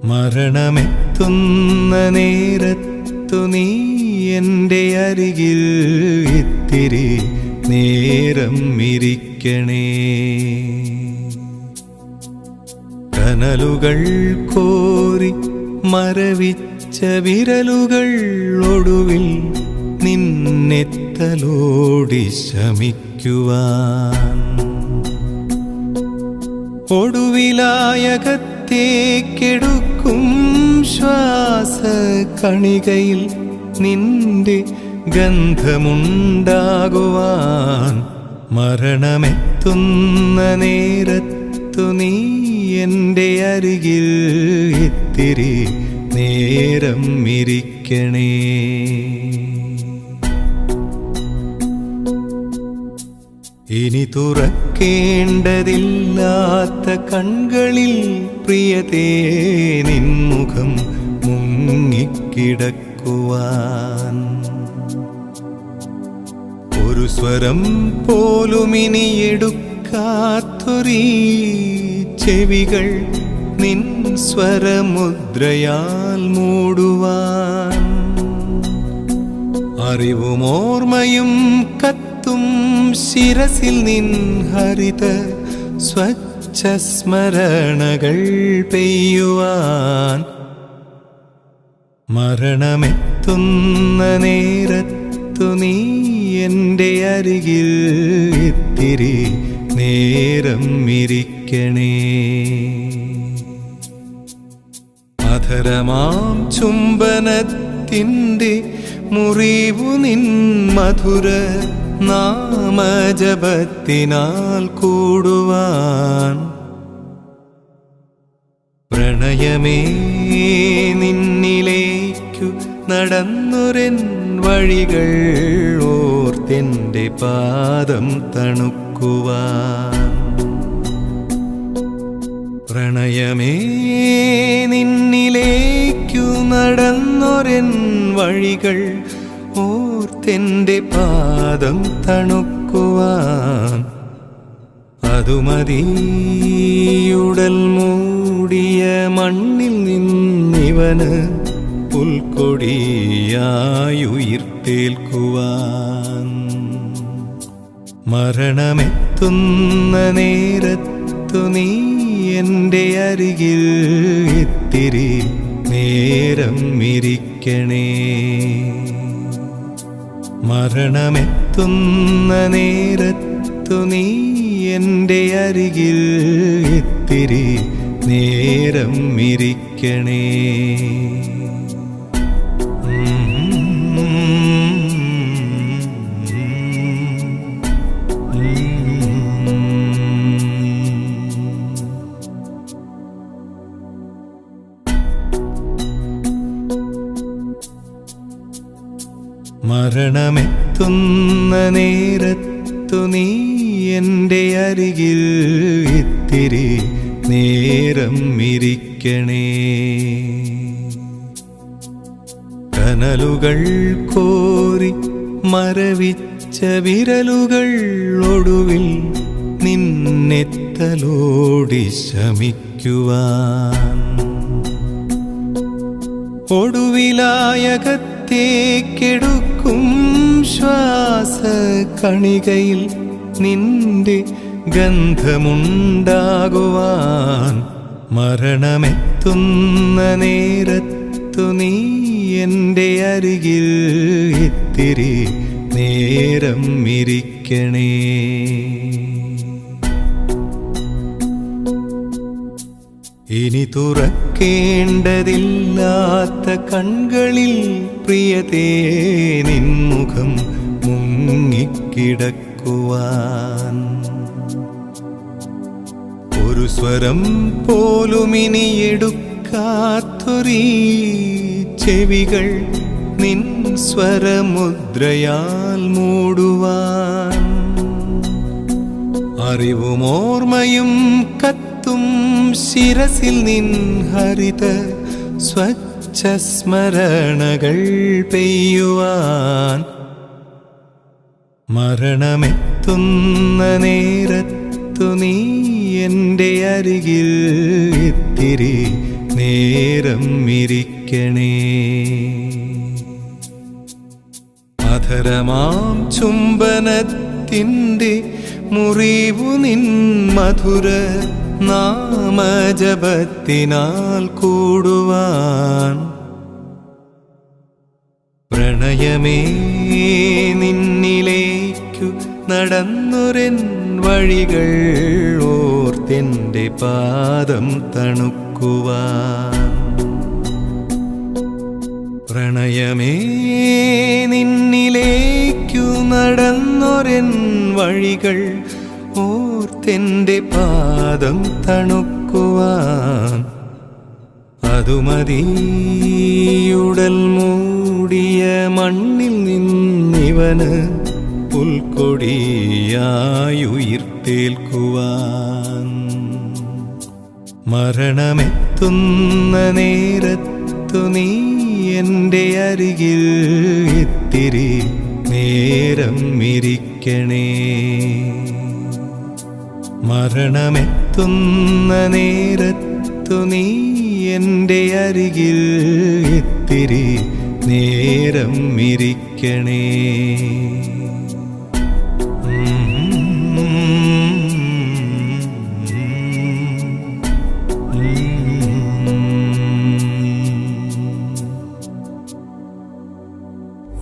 മരണമെത്തുന്ന നേരത്തു നീ എൻ്റെ അരികിൽ ഇത്തിരി നേരം ഇരിക്കണേ. കനലുകൾ കോരി മരവിച്ച വിരലുകൾ ഒടുവിൽ നിന്നെത്തലോടി ശമിക്കുവാൻ. ഒടുവിലായകത്തേക്കെടുക്കും ശ്വാസ കണികയിൽ നിന്റെ ഗന്ധമുണ്ടാകുവാൻ. മരണമെത്തുന്ന നേരത്തു നീ എൻ്റെ അരികിൽ ഇത്തിരി നേരം ഇരിക്കണേ. ഇനി തുറക്കേണ്ടതില്ലാത്ത കൺകളിൽ പ്രിയതേ നിൻമുഖം മുങ്ങിക്കിടക്കുവാൻ. ഒരു സ്വരം പോലുമിനി എടുക്കാത്തൊരീ ചെവികൾ നിൻ സ്വരമുദ്രയാൽ മൂടുവാൻ. അറിവുമോർമ്മയും കത്തും ശിരസിൽ നിൻ ഹരിത സ്വച്ഛ സ്മരണകൾ പെയ്യുവാൻ. മരണമെത്തുന്ന നേരത്തു നീ എൻ്റെ അരികിൽ ഇത്തിരി നേരം ഇരിക്കണേ. അധരമാം ചുംബനത്തിൻ്റെ മുറിവു നിൻ മധുര നാമജപത്തിനാൽ കൂടുവാൻ. പ്രണയമേ നിന്നിലേക്കു നടന്നൊരെൻ വഴികൾ ഓർത്തെൻ്റെ പാദം തണുക്കുവാൻ. പ്രണയമേ നിന്നിലേക്കു നടന്നൊരെൻ വഴികൾ ഓർത്തെൻ്റെ പാദം തണുക്കുവാൻ. അതുമതിയുടൽ മൂടിയ മണ്ണിൽ നിന്നിവന് പുൽക്കൊടിയായുയിർത്തേൽക്കുവാൻ. മരണമെത്തുന്ന നേരത്തു നീ എൻ്റെ അരികിൽ ഇത്തിരി നേരം ഇരിക്കണേ. മരണമെത്തുന്ന നേരത്തു നീ എൻ്റെ അരികിൽ ഇത്തിരി നേരം ഇരിക്കണേ. മരണമെത്തുന്ന നേരത്തു നീ എൻ്റെ അരികിൽ ഇത്തിരി നേരം ഇരിക്കണേ. കനലുകൾ കോരി മരവിച്ച വിരലുകൾ ഒടുവിൽ നിന്നെത്തലോടി ശമിക്കുവാൻ. ഒടുവിലായകത്തേക്കെടുക്കും ശ്വാസ കണികയിൽ നിന്റെ ഗന്ധമുണ്ടാകുവാൻ. മരണമെത്തുന്ന നേരത്തു നീ എൻ്റെ അരികിൽ ഇത്തിരി നേരം ഇരിക്കണേ. ഇനി തുറക്കേണ്ടതില്ലാത്ത കൺകളിൽ പ്രിയതേ നിൻമുഖം മുങ്ങിക്കിടക്കുവാൻ. ഒരു സ്വരം പോലുമിനി എടുക്കാത്തൊരീ ചെവികൾ നിൻ സ്വരമുദ്രയാൽ മൂടുവാൻ. അറിവുമോർമ്മയും കത്തും ശിരസിൽ നിൻ ഹരിത സ്വച്ഛ സ്മരണകൾ പെയ്യുവാൻ. മരണമെത്തുന്ന നേരത്തു നീ എൻ്റെ അരികിൽ ഇത്തിരി നേരം ഇരിക്കണേ. അധരമാം ചുംബനത്തിൻ്റെ മുറിവു നിൻ മധുര നാമജപത്തിനാൽ കൂടുവാൻ. പ്രണയമേ നിന്നിലേക്കു നടന്നൊരെൻ വഴികൾ ഓർത്തെൻ്റെ പാദം തണുക്കുവാൻ. പ്രണയമേ നിന്നിലേക്കു നടന്നൊരെൻ വഴികൾ ഓർത്തെൻ്റെ പാദം തണുക്കുവാൻ. അതുമതിയുടൽ മൂടിയ മണ്ണിൽ നിന്നിവന് പുൽക്കൊടിയായുയിർത്തേൽക്കുവാൻ. മരണമെത്തുന്ന നേരത്തു നീ എൻ്റെ അരികിൽ ഇത്തിരി നേരം ഇരിക്കണേ. മരണമെത്തുന്ന നേരത്തു നീ എൻ്റെ അരികിൽ ഇത്തിരി നേരം ഇരിക്കണേ.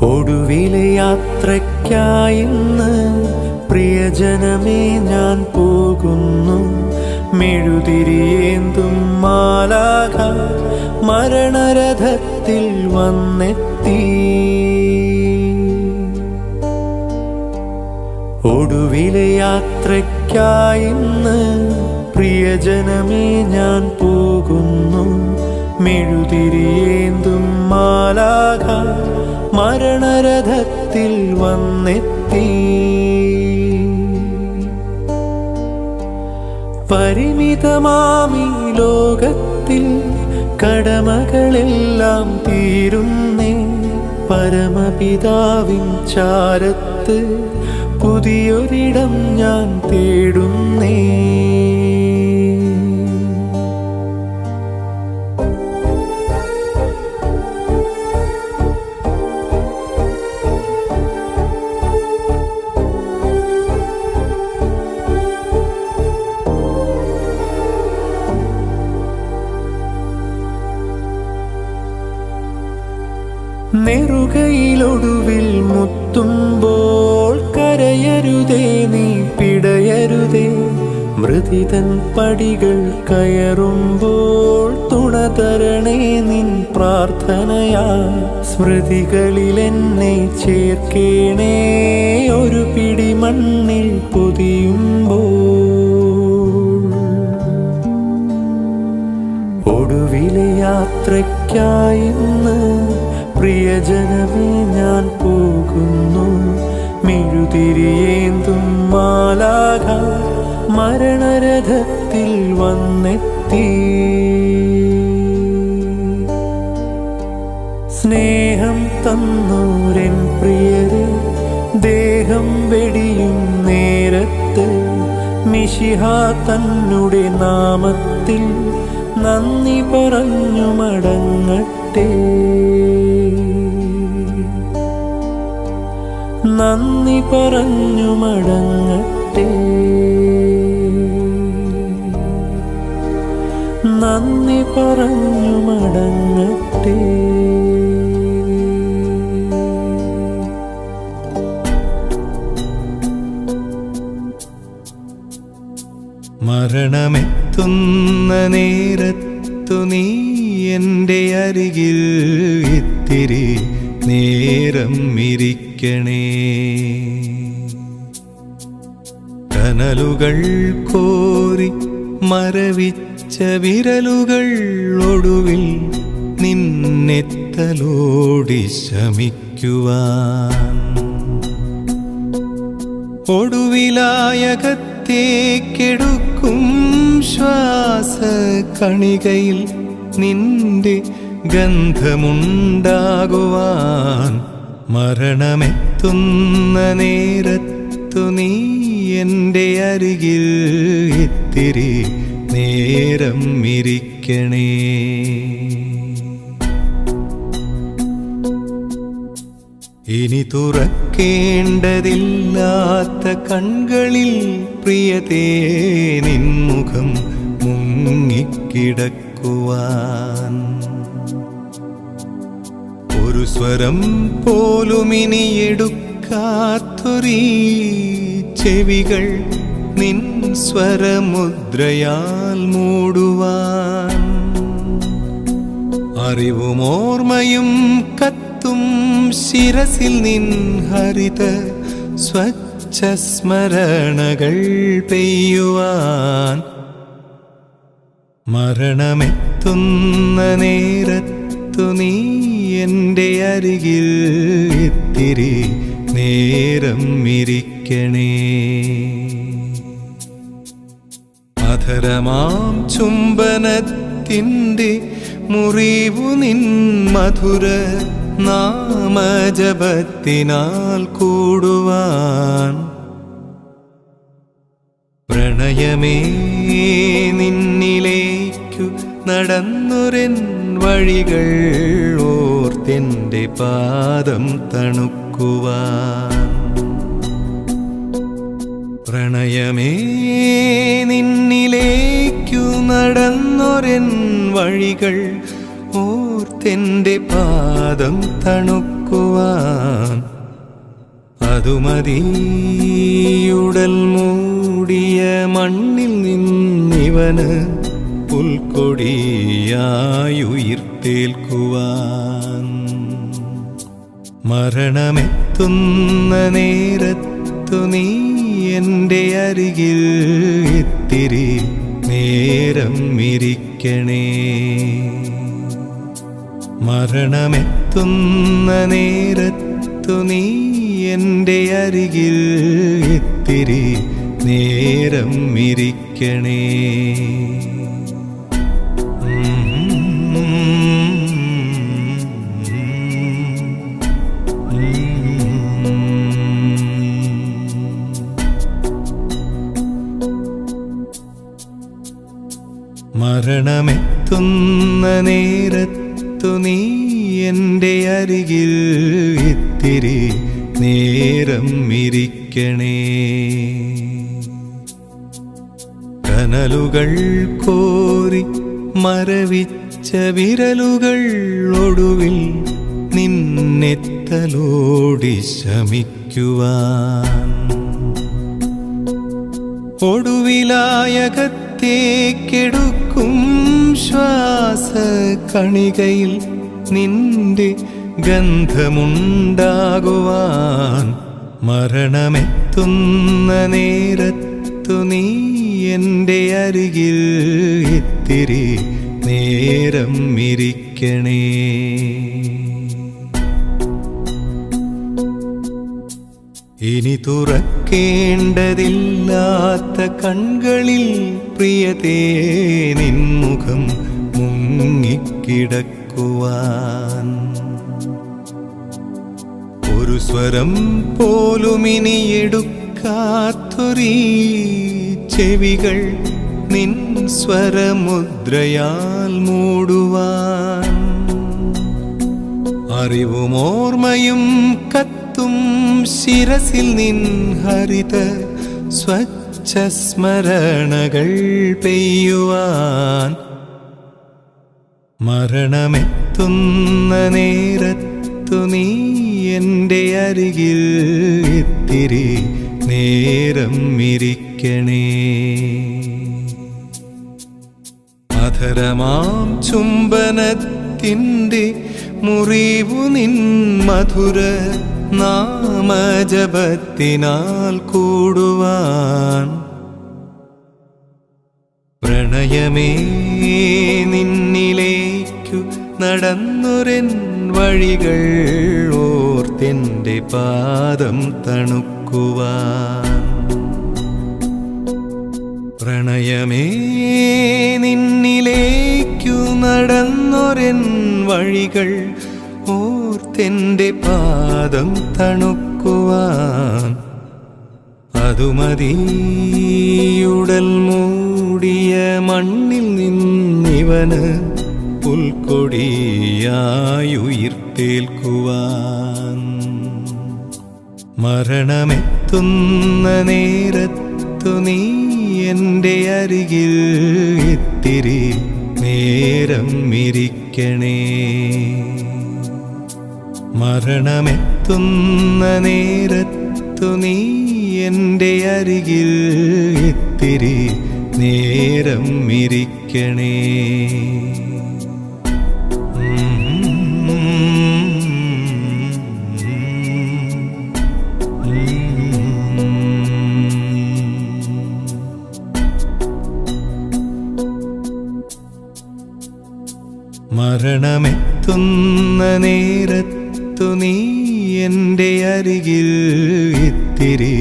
ഒടുവിലെ യാത്രയ്ക്കായിന്ന് പ്രിയജനമേ ഞാൻ പോകുന്നു. മെഴുതിരിയേന്തും മാലാഖ മരണരഥത്തിൽ വന്നെത്തി. ഒടുവിലെ യാത്രയ്ക്കായിന്ന് പ്രിയജനമേ ഞാൻ പോകുന്നു. മെഴുതിരിയേന്തും മാലാഖ മരണരഥത്തിൽ വന്നെത്തി. പരിമിതമാമീ ലോകത്തിൽ കടമകളെല്ലാം തീരുന്നേ. പരമപിതാവിൻ ചാരത്ത് പുതിയൊരിടം ഞാൻ തേടുന്നേ. നെറുകയിലൊടുവിൽ മുത്തുമ്പോൾ കരയരുതേ നീ പിടയരുതേ. മൃതിതൻ പടികൾ കയറുമ്പോൾ തുണതരണേ നിൻ പ്രാർത്ഥനയാ. സ്മൃതികളിലെന്നെ ചേർക്കേണേ ഒരു പിടി മണ്ണിൽ പൊതിയുമ്പോൾ. ഒടുവിലെ യാത്രയ്ക്കായിന്ന് പ്രിയജനമേ ഞാൻ പോകുന്നു. മെഴുതിരിയേന്തും മാലാഖ മരണരഥത്തിൽ വന്നെത്തി. സ്നേഹം തന്നോരൻ പ്രിയരെ ദേഹം വെടിയും നേരത്ത് മിശിഹാ തന്നുടെ നാമത്തിൽ നന്ദി പറഞ്ഞു മടങ്ങട്ടെ. നന്ദി പറഞ്ഞു മടങ്ങട്ടെ. നന്ദി പറഞ്ഞു മടങ്ങട്ടെ. മരണമെത്തുന്ന നേരത്തു നീ എൻ്റെ അരികിൽ ഇത്തിരി നേരം ഇരിക്കണേ. കനലുകൾ കോരി മരവിച്ച വിരലുകൾ ഒടുവിൽ നിന്നെത്തലോടി ശമിക്കുവാൻ. ഒടുവിലായകത്തേക്കെടുക്കും ശ്വാസ കണികയിൽ നിന്റെ ഗന്ധമുണ്ടാകുവാൻ. മരണമെത്തുന്ന നേരത്തു നീ എൻ്റെ അരികിൽ ഇത്തിരി നേരം ഇരിക്കണേ. മിരിക്കണേ. ഇനി തുറക്കേണ്ടതില്ലാത്ത കൺകളിൽ പ്രിയതേ നിൻമുഖം മുങ്ങിക്കിടക്കുവാൻ ഒരു സ്വരം പോലും ഇനി എടുക്കാത്തൊരീ ചെവികൾ നിൻ സ്വരമുദ്രയാൽ മൂടുവാൻ അറിവും ഓർമ്മയും കത്തും ശിരസിൽ നിൻ ഹരിത സ്വച്ഛ സ്മരണകൾ പെയ്യുവാൻ മരണമെത്തുന്ന നേരത്തു നീ എൻ്റെ അരികിൽ ഇത്തിരി നേരം ഇരിക്കണേ. അധരമാം ചുംബനത്തിൻ്റെ മുറിവു നിൻ മധുര നാമജപത്തിനാൽ കൂടുവാൻ പ്രണയമേ നിന്നിലേക്കു നടന്നൊരെൻ വഴികൾ ഓർത്തെൻ്റെ പാദം തണുക്കുവാൻ പ്രണയമേ നിന്നിലേക്കു നടന്നൊരെൻ വഴികൾ ഓർത്തെൻ്റെ പാദം തണുക്കുവാൻ അതുമതിയുടൽ മൂടിയ മണ്ണിൽ നിന്നിവന് പുൽക്കൊടിയായുയിർത്തേൽക്കുവാൻ മരണമെത്തുന്ന നേരത്തു നീ എൻ്റെ അരികിൽ ഇത്തിരി നേരം ഇരിക്കണേ. മരണമെത്തുന്ന നേരത്തു നീ എൻ്റെ അരികിൽ ഇത്തിരി നേരം ഇരിക്കണേ. മരണമെത്തുന്ന നേരത്തു നീ എൻ്റെ അരികിൽ ഇത്തിരി നേരം ഇരിക്കണേ. കനലുകൾ കോരി മരവിച്ച വിരലുകൾ ഒടുവിൽ നിന്നെത്തലോടി ശമിക്കുവാൻ ഒടുവിലായകത്തേക്കെടുക്കും ശ്വാസ കണികയിൽ നിന്റെ ഗന്ധമുണ്ടാകുവാൻ മരണമെത്തുന്ന നേരത്തു നീ എൻ്റെ അരികിൽ ഇത്തിരി നേരം ഇരിക്കണേ. ഇനി തുറക്കേണ്ടതില്ലാത്ത കൺകളിൽ പ്രിയതേ നിൻമുഖം മുങ്ങിക്കിടക്കുവാൻ ഒരു സ്വരം പോലും ഇനി എടുക്കാത്തൊരീ ചെവികൾ നിൻ സ്വരമുദ്രയാൽ മൂടുവാൻ അറിവും ഓർമ്മയും കത്തും ശിരസിൽ നിൻ ഹരിത സ്വച്ഛ സ്മരണകൾ പെയ്യുവാൻ മരണമെത്തുന്ന നേരത്തു നീ എൻ്റെ അരികിൽ ഇത്തിരി നേരം ഇരിക്കണേ. അധരമാം ചുംബനത്തിൻ്റെ മുറിവു നിൻ മധുര നാമജപത്തിനാൽ കൂടുവാൻ പ്രണയമേ നിന്നിലേക്കു നടന്നൊരെൻ വഴികൾ ഓർത്തെൻ്റെ പാദം തണുക്കുവാൻ പ്രണയമേ നിന്നിലേക്കു നടന്നൊരെൻ വഴികൾ ഓർത്തെൻ്റെ പാദം തണുക്കുവാൻ അതുമതിയുടൽ മൂടിയ മണ്ണിൽ നിന്നി നിന്നിവന് പുൽക്കൊടിയായുയിർത്തേൽക്കുവാൻ. മരണമെത്തുന്ന നേരത്തു നീ എൻ്റെ അരികിൽ ഇത്തിരി നേരം ഇരിക്കണേ. മരണമെത്തുന്ന നേരത്തു നീ എൻ്റെ അരികിൽ ഇത്തിരി നേരം ഇരിക്കണേ. മരണമെത്തുന്ന നേരത്തു നീ എൻ്റെ അരികിൽ ഇത്തിരി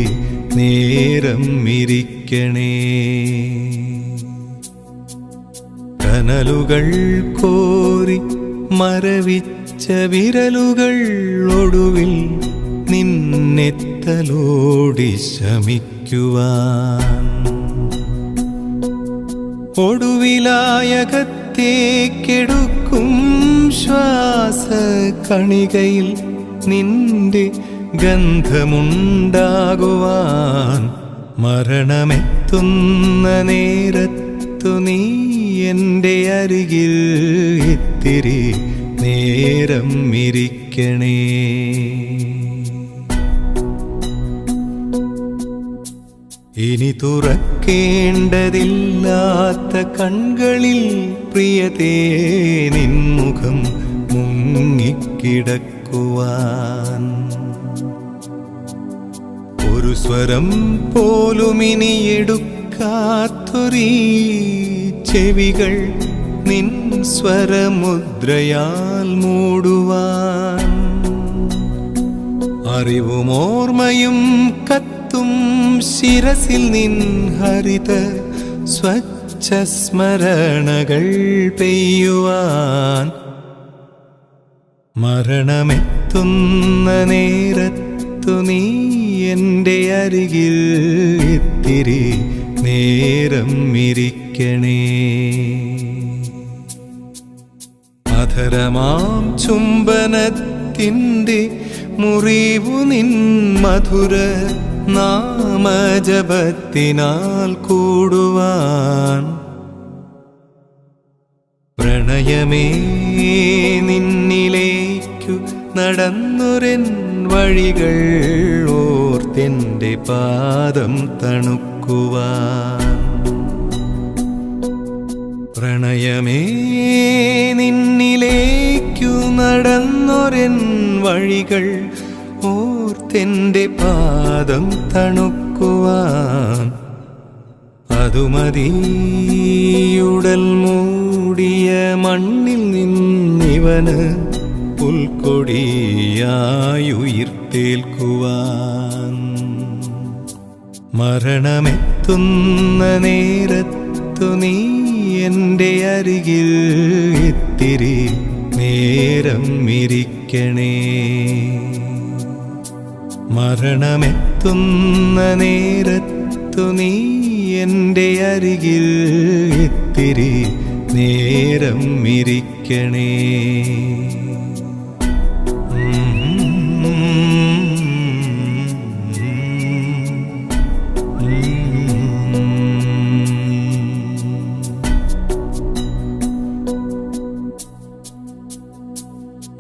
നേരം ഇരിക്കണേ. കനലുകൾ കോരി മരവിച്ച വിരലുകൾ ഒടുവിൽ നിന്നെത്തലോടി ശമിക്കുവാൻ. ഒടുവിലായകത്തേക്കെടുക്കും ശ്വാസ കണികയിൽ നിന്റെ ഗന്ധമുണ്ടാകുവാൻ. മരണമെത്തുന്ന നേരത്തു നീ എൻ്റെ അരികിൽ ഇത്തിരി നേരം ഇരിക്കണേ. ഇനി തുറക്കേണ്ടതില്ലാത്ത കൺകളിൽ പ്രിയതേ നിൻമുഖം മുങ്ങിക്കിടക്കുവാൻ. ഒരു സ്വരം പോലുമിനി എടുക്കാത്തൊരീ ചെവികൾ നിൻ സ്വരമുദ്രയാൽ മൂടുവാൻ. അറിവുമോർമ്മയും കത്തും ശിരസിൽ നിൻ ഹരിത സ്വച്ഛ സ്മരണകൾ പെയ്യുവാൻ. മരണമെത്തുന്ന നേരത്തു നീ എൻ്റെ അരികിൽ ഇത്തിരി നേരം ഇരിക്കണേ. അധരമാം ചുംബനത്തിൻ്റെ മുറിവു നിൻ മധുര നാമജപത്തിനാൽ കൂടുവാൻ. പ്രണയമേ നിന്നിലേക്കു നടന്നൊരെൻ വഴികൾ ഓർത്തെൻ്റെ പാദം തണുക്കുവാൻ. പ്രണയമേ നിന്നിലേക്കു നടന്നൊരെൻ വഴികൾ ഓർത്തെൻ്റെ പാദം തണുക്കുവാൻ. അതുമതിയുടൽ മൂടിയ മണ്ണിൽ നിന്നിവന് പുൽക്കൊടിയായുയിർത്തേൽക്കുവാൻ. മരണമെത്തുന്ന നേരത്തു നീ എൻ്റെ അരികിൽ ഇത്തിരി നേരം ഇരിക്കണേ. മരണമെത്തുന്ന നേരത്തു നീ എൻ്റെ അരികിൽ ഇത്തിരി നേരം ഇരിക്കണേ.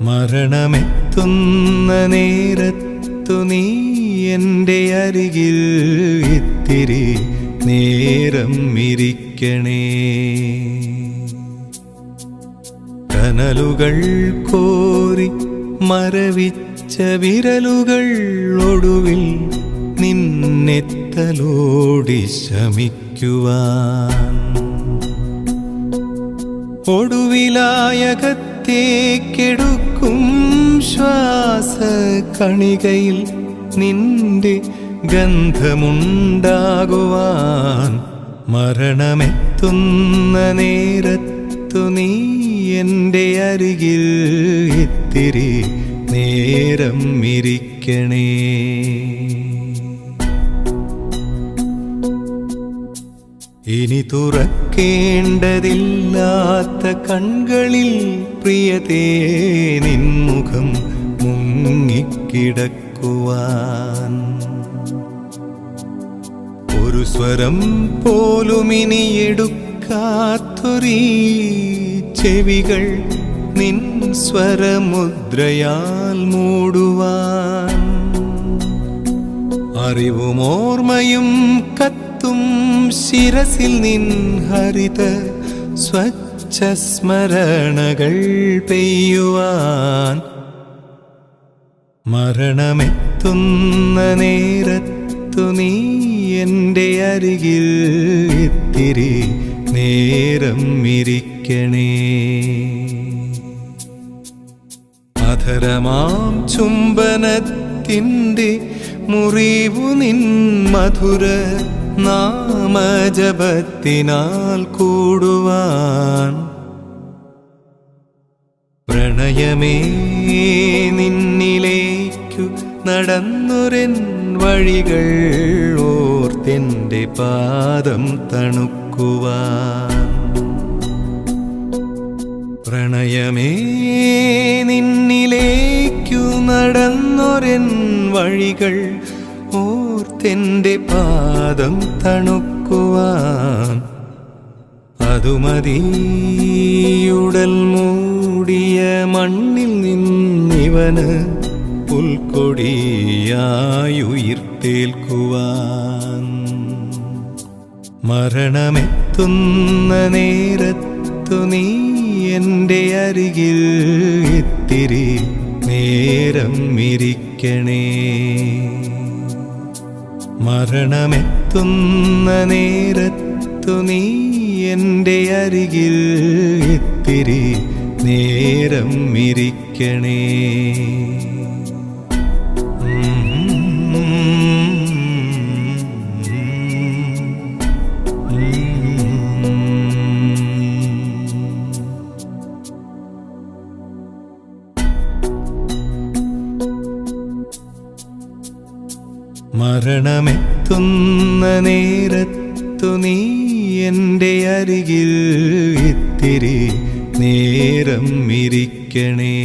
മരണമെത്തുന്ന നേരത്തു നീ എൻ്റെ അരികിൽ ഇത്തിരി നേരം ഇരിക്കണേ. കനലുകൾ കോരി മരവിച്ച വിരലുകൾ ഒടുവിൽ നിന്നെത്തലോടി ശമിക്കുവാൻ. ഒടുവിലായകത്തേക്കെടുക്കും ശ്വാസ കണികയിൽ നിന്റെ ഗന്ധമുണ്ടാകുവാൻ. മരണമെത്തുന്ന നേരത്തു നീ എൻ്റെ അരികിൽ ഇത്തിരി നേരം ഇരിക്കണേ. ഇനി തുറക്കേണ്ടതില്ലാത്ത കൺകളിൽ പ്രിയതേ നിൻമുഖം മുങ്ങിക്കിടക്കുവാൻ ഒരു സ്വരം പോലും ഇനി എടുക്കാത്തൊരീ ചെവികൾ നിൻ സ്വരമുദ്രയാൽ മൂടുവാൻ അറിവും ഓർമ്മയും കത്തും ശിരസിൽ നിൻ ഹരിത സ്വച്ഛ സ്മരണകൾ പെയ്യുവാൻ മരണമെത്തുന്ന നേരത്തു നീ എൻ്റെ അരികിൽ ഇത്തിരി നേരം ഇരിക്കണേ. അധരമാം ചുംബനത്തിൻ്റെ മുറിവു നിൻ മധുര നാമജപത്തിനാൽ കൂടുവാൻ പ്രണയമേ നിന്നിലേക്കു നടന്നൊരെൻ വഴികൾ ഓർത്തെൻ്റെ പാദം തണുക്കുവാൻ പ്രണയമേ നിന്നിലേക്കു നടന്നൊരെൻ വഴികൾ ഓർത്തെൻ്റെ പാദം തണുക്കുവാൻ അതുമതിയുടൽ മൂടിയ മണ്ണിൽ നിന്നിവന് പുൽക്കൊടിയായുയിർത്തേൽക്കുവാൻ മരണമെത്തുന്ന നേരത്തു നീ എൻ്റെ അരികിൽ ഇത്തിരി നേരം ഇരിക്കണേ. മരണമെത്തുന്ന നേരത്തു നീ എൻ്റെ അരികിൽ ഇത്തിരി നേരം ഇരിക്കണേ. മരണമെത്തുന്ന നേരത്തു നീ എൻ്റെ അരികിൽ ഇത്തിരി നേരം ഇരിക്കണേ.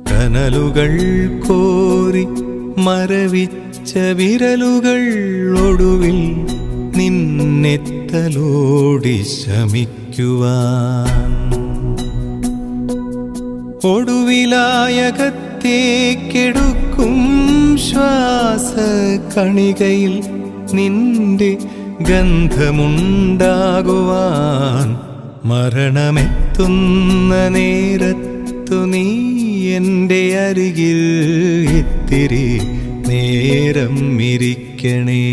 കനലുകൾ കോരി മരവിച്ച വിരലുകൾ ഒടുവിൽ നിന്നെത്തലോടി ശമിക്കുവാൻ ഒടുവിലായകത്തേക്കെടുക്കും ശ്വാസ കണികയിൽ നിന്റെ ഗന്ധമുണ്ടാകുവാൻ മരണമെത്തുന്ന നേരത്തു നീ എൻ്റെ അരികിൽ ഇത്തിരി നേരം ഇരിക്കണേ.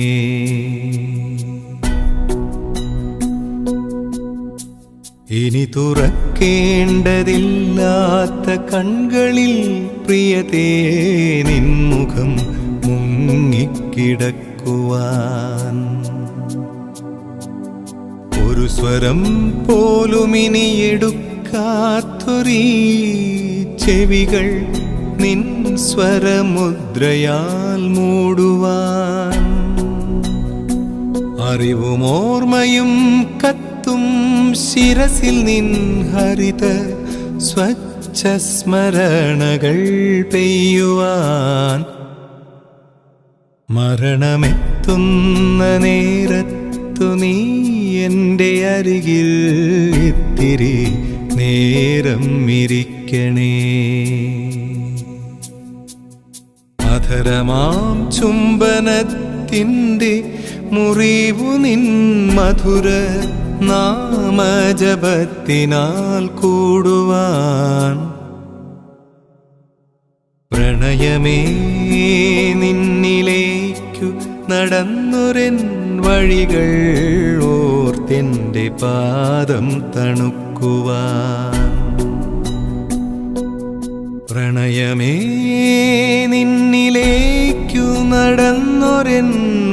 ഇനി തുറക്കേണ്ടതില്ലാത്ത കൺകളിൽ പ്രിയതേ നിൻമുഖം മുങ്ങിക്കിടക്കുവാൻ ഒരു സ്വരം പോലും ഇനി എടുക്കാത്തൊരീ ചെവികൾ നിൻ സ്വരമുദ്രയാൽ മൂടുവാൻ അറിവും ഓർമ്മയും കത്തും ശിരസിൽ നിൻ ഹരിത സ്വച്ഛ സ്മരണകൾ പെയ്യുവാൻ മരണമെത്തുന്ന നേരത്തു നീ എൻ്റെ അരികിൽ ഇത്തിരി നേരം ഇരിക്കണേ. അധരമാം ചുംബനത്തിൻ്റെ മുറിവു നിൻ മധുര നാമജപത്തിനാൽ കൂടുവാൻ പ്രണയമേ നിന്നിലേക്കു നടന്നൊരെൻ വഴികൾ ഓർത്തെൻ്റെ പാദം തണുക്കുവാൻ പ്രണയമേ നിന്നിലേക്കു നടന്നൊരെൻ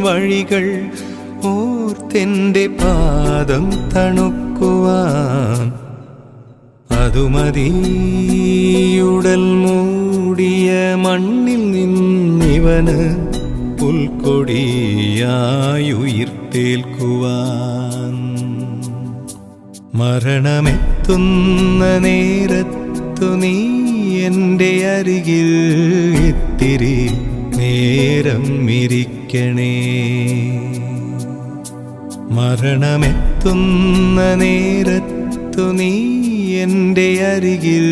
വഴികൾ ഓർത്തെൻ്റെ പാദം തണുക്കുവാൻ അതുമതിയുടൽ മൂടിയ മണ്ണിൽ നിന്നിവന് പുൽക്കൊടിയായുയിർത്തേൽക്കുവാൻ. മരണമെത്തുന്ന നേരത്തു നീ എൻ്റെ അരികിൽ ഇത്തിരി നേരം ഇരിക്കണേ. മരണമെത്തുന്ന നേരത്തു നീ എൻ്റെ അരികിൽ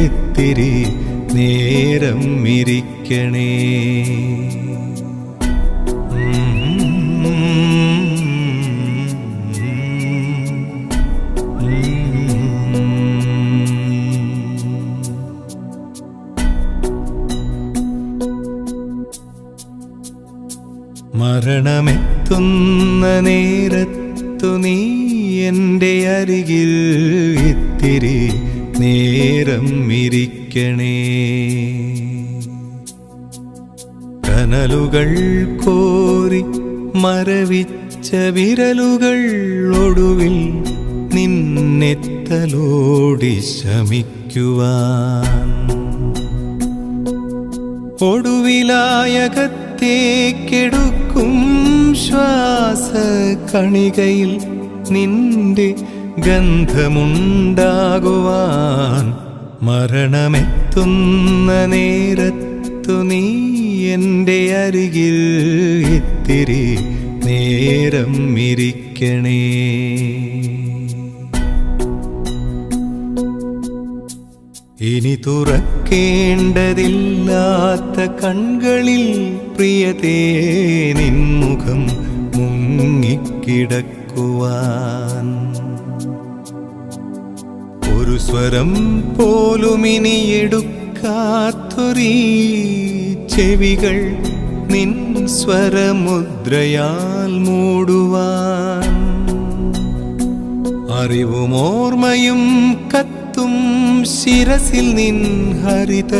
ഇത്തിരി നേരം ഇരിക്കണേ. മരണമെത്തുന്ന നേരത്തു നീ എൻ്റെ അരികിൽ ഇത്തിരി നേരം ഇരിക്കണേ. കനലുകൾ കോരി മരവിച്ച വിരലുകൾ ഒടുവിൽ നിന്നെത്തലോടി ശമിക്കുവാൻ. ഒടുവിലായകത്തേക്കെടുക്കും ശ്വാസ കണികയിൽ നിന്റെ ഗന്ധമുണ്ടാകുവാൻ. മരണമെത്തുന്ന നേരത്തു നീ എൻ്റെ അരികിൽ ഇത്തിരി നേരം ഇരിക്കണേ. ഇനി തുറക്കേണ്ടതില്ലാത്ത കൺകളിൽ പ്രിയതേ നിൻമുഖം മുങ്ങിക്കിടക്കുവാൻ. ഒരു സ്വരം പോലും ഇനി എടുക്കാത്തൊരീ ചെവികൾ നിൻ സ്വരമുദ്രയാൽ മൂടുവാൻ. അറിവും ഓർമ്മയും കത്തും ശിരസിൽ നിൻ ഹരിത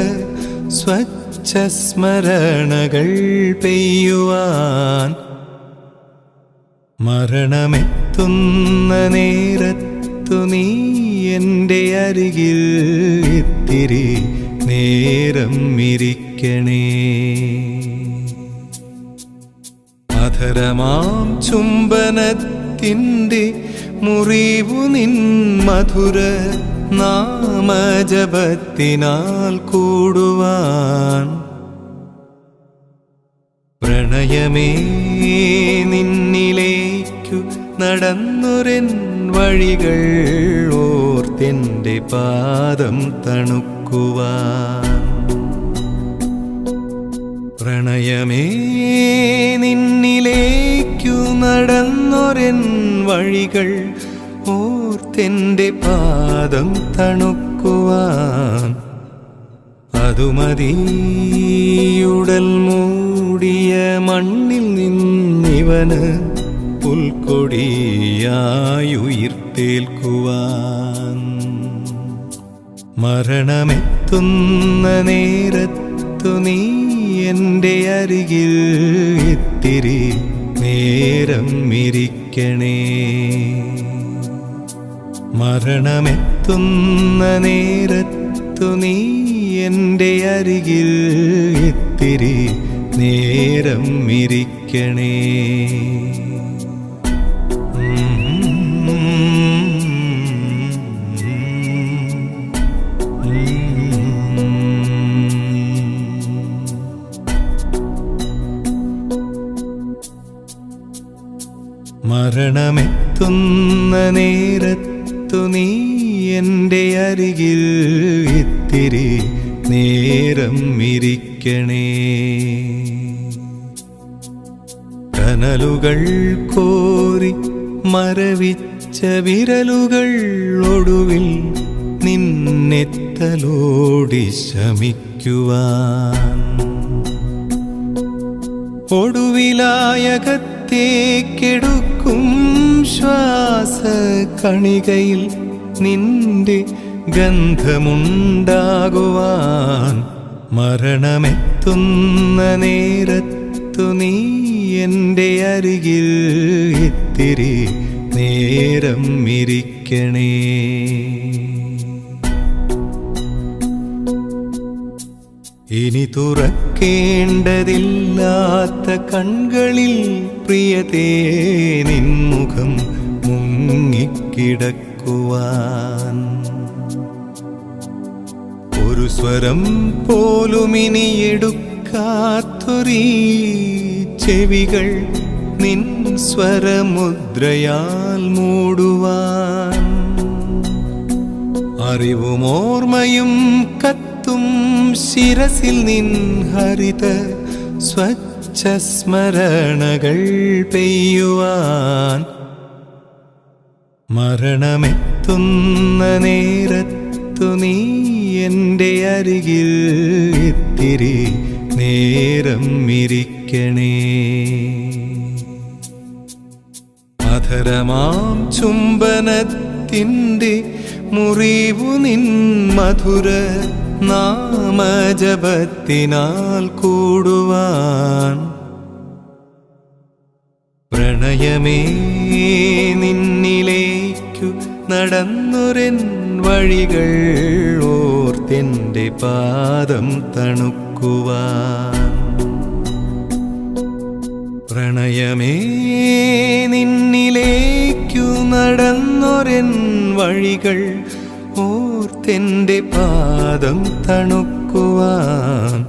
സ്വച്ഛ സ്മരണകൾ പെയ്യുവാൻ. മരണമെത്തുന്ന നേരത്തു നീ എൻ്റെ അരികിൽ ഇത്തിരി നേരം ഇരിക്കണേ. അധരമാം ചുംബനത്തിൻ്റെ മുറിവു നിൻ മധുര നാമജപത്തിനാൽ കൂടുവാൻ. പ്രണയമേ നിന്നിലേക്കു നടന്നൊരെൻ വഴികൾ ഓർത്തെൻ്റെ പാദം തണുക്കുവാൻ. പ്രണയമേ നിന്നിലേക്കു നടന്നൊരെൻ വഴികൾ ഓർത്തെൻ്റെ പാദം തണുക്കുവാൻ. അതുമതിയുടൽ മൂടിയ മണ്ണിൽ നിന്നിവന് പുൽക്കൊടിയായുയിർത്തേൽക്കുവാൻ. മരണമെത്തുന്ന നേരത്തു നീ എൻ്റെ അരികിൽ ഇത്തിരി നേരം ഇരിക്കണേ. മരണമെത്തുന്ന നേരത്തു നീ എൻ്റെ അരികിൽ ഇത്തിരി നേരം ഇരിക്കണേ. മരണമെത്തുന്ന നേരത്തു നീ എൻ്റെ അരികിൽ ഇത്തിരി നേരം ഇരിക്കണേ. കനലുകൾ കോരി മരവിച്ച വിരലുകൾ ഒടുവിൽ നിന്നെത്തലോടി ശമിക്കുവാൻ. ഒടുവിലായകത്തേക്കെടുക്കും ശ്വാസ കണികയിൽ നിന്റെ ഗന്ധമുണ്ടാകുവാൻ. മരണമെത്തുന്ന നേരത്തു നീ എൻ്റെ അരികിൽ ഇത്തിരി നേരം ഇരിക്കണേ. ഇനി തുറക്കേണ്ടതില്ലാത്ത കൺകളിൽ പ്രിയതേ നിൻമുഖം മുങ്ങിക്കിടക്കുവാൻ ഒരു സ്വരം പോലും ഇനി എടുക്കാത്തൊരീ ചെവികൾ നിൻ സ്വരമുദ്രയാൽ മൂടുവാൻ അറിവും ഓർമ്മയും കത്തും ശിരസിൽ നിൻ ഹരിത സ്വച്ഛ സ്മരണകൾ പെയ്യുവാൻ മരണമെത്തുന്ന നേരത്തു നീ എൻ്റെ അരികിൽ ഇത്തിരി നേരം ഇരിക്കണേ. അധരമാം ചുംബനത്തിൻ്റെ മുറിവു നിൻ മധുര നാമജപത്തിനാൽ കൂടുവാൻ പ്രണയമേ നിന്നിലേക്കു നടന്നൊരെൻ വഴികൾ ഓർത്തെൻ്റെ പാദം തണുക്കുവാൻ പ്രണയമേ നിന്നിലേക്കു നടന്നൊരെൻ വഴികൾ ഓർത്തെൻ്റെ പാദം തണുക്കുവാൻ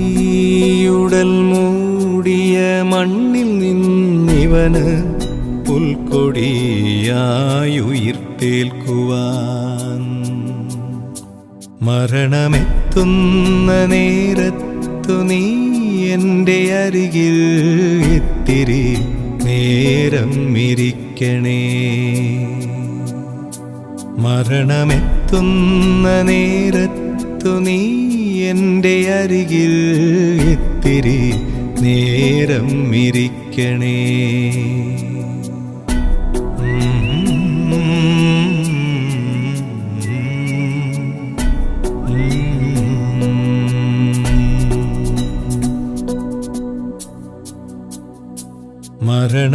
അതുമതിയുടൽ മൂടിയ മണ്ണിൽ നിന്നിവന് പുൽക്കൊടിയായുയിർത്തേൽക്കുവാൻ മരണമെത്തുന്ന നേരത്തു നീ എൻ്റെ അരികിൽ ഇത്തിരി നേരം ഇരിക്കണേ. മരണമെത്തുന്ന നേരത്തു നീ എൻ്റെ അരികിൽ ഇത്തിരി നേരം ഇരിക്കണേ.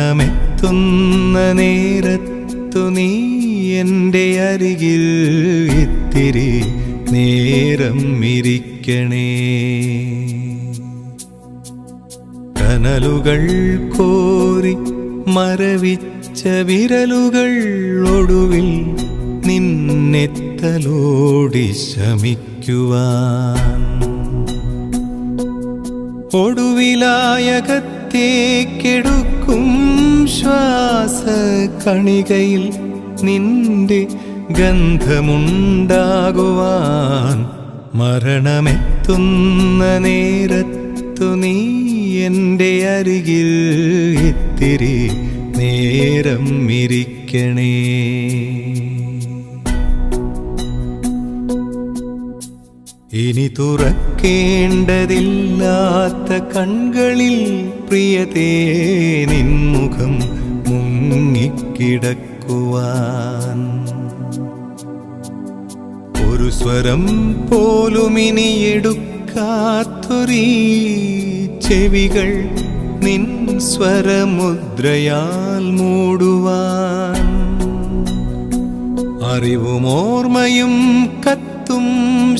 മരണമെത്തുന്ന നേരത്തു നീ എൻ്റെ അരികിൽ ഇത്തിരി നേരം ഇരിക്കണേ. കനലുകൾ കോരി മരവിച്ച വിരലുകൾ ഒടുവിൽ നിന്നെത്തലോടി ശമിക്കുവാൻ ഒടുവിലായകത്തേക്കെടുക്കും ശ്വാസ കണികയിൽ നിന്റെ ഗന്ധമുണ്ടാകുവാൻ മരണമെത്തുന്ന നേരത്തു നീ എൻ്റെ അരികിൽ ഇത്തിരി നേരം ഇരിക്കണേ. ഇനി തുറക്കേണ്ടതില്ലാത്ത കൺകളിൽ പ്രിയതേ നിൻമുഖം മുങ്ങിക്കിടക്കുവാൻ ഒരു സ്വരം പോലും ഇനി എടുക്കാത്തൊരീ ചെവികൾ നിൻ സ്വരമുദ്രയാൽ മൂടുവാൻ അറിവും ഓർമ്മയും കത്തും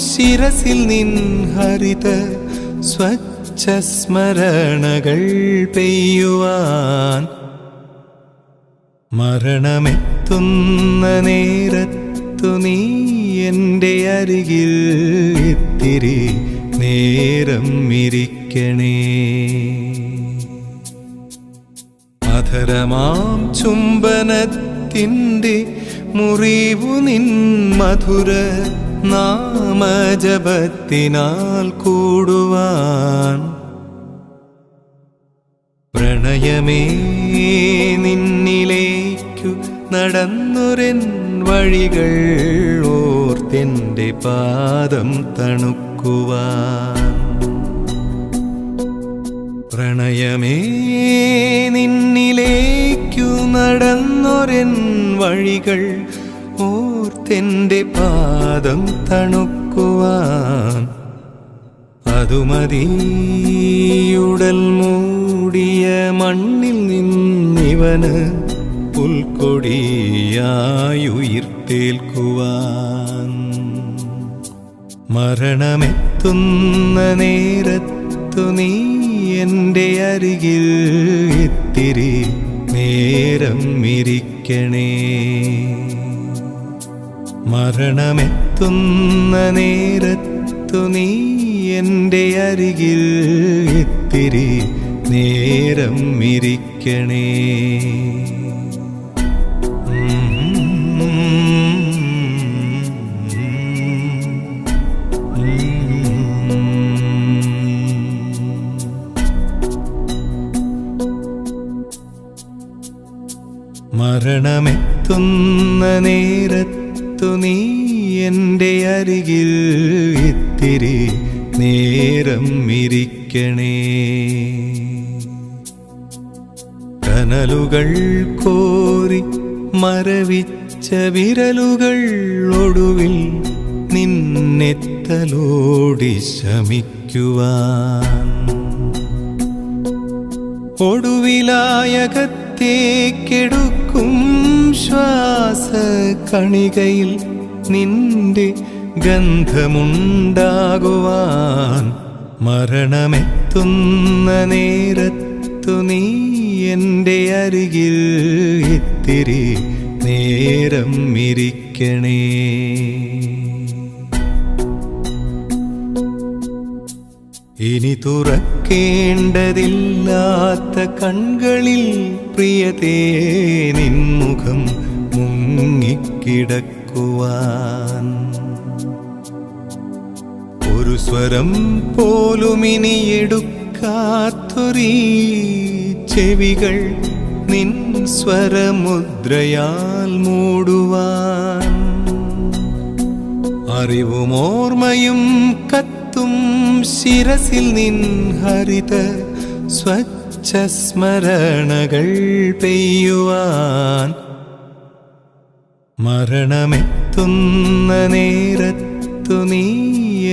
ശിരസിൽ നിൻ ഹരിത സ്വച്ഛ സ്മരണകൾ പെയ്യുവാൻ മരണമെത്തുന്ന നേരത്തു നീ എൻ്റെ അരികിൽ ഇത്തിരി നേരം ഇരിക്കണേ. അധരമാം ചുംബനത്തിൻ്റെ മുറിവു നിൻ മധുര നാമജപത്തിനാൽ കൂടുവാൻ പ്രണയമേ നിന്നിലേക്കു നടന്നൊരെൻ വഴികൾ ഓർത്തെൻ്റെ പാദം തണുക്കുവാൻ പ്രണയമേ നിന്നിലേക്കു നടന്നൊരെൻ വഴികൾ ഓർത്തെൻ്റെ പാദം തണുക്കുവാൻ അതുമതിയുടൽ മൂടിയ മണ്ണിൽ നിന്നിവന് പുൽക്കൊടിയായുയിർത്തേൽക്കുവാൻ മരണമെത്തുന്ന നേരത്തു നീ എൻ്റെ അരികിൽ ഇത്തിരി നേരം ഇരിക്കണേ. മരണമെത്തുന്ന നേരത്തു നീ എൻ്റെ അരികിൽ ഇത്തിരി നേരം ഇരിക്കണേ. മരണമെത്തുന്ന നേരത്തു നീ എൻ്റെ അരികിൽ ഇത്തിരി നേരം ഇരിക്കണേ. കനലുകൾ കോരി മരവിച്ച വിരലുകൾ ഒടുവിൽ നിന്നെത്തലോടി ശമിക്കുവാൻ. ഒടുവിലായകത്തേക്കെടുക്കും ശ്വാസ കണികയിൽ നിന്റെ ഗന്ധമുണ്ടാകുവാൻ. മരണമെത്തുന്ന നേരത്തു നീ എൻ്റെ അരികിൽ ഇത്തിരി നേരം ഇരിക്കണേ. ഇനി തുറക്കേണ്ടതില്ലാത്ത കൺകളിൽ പ്രിയതേ നിൻമുഖം മുങ്ങിക്കിടക്കുവാൻ. ഒരു സ്വരം പോലും ഇനി എടുക്കാത്തൊരീ ചെവികൾ നിൻ സ്വരമുദ്രയാൽ മൂടുവാൻ. അറിവും ഓർമ്മയും കത്തും ശിരസിൽ നിൻ ഹരിത സ്വച്ഛ സ്മരണകൾ പെയ്യുവാൻ. മരണമെത്തുന്ന നേരത്തു നീ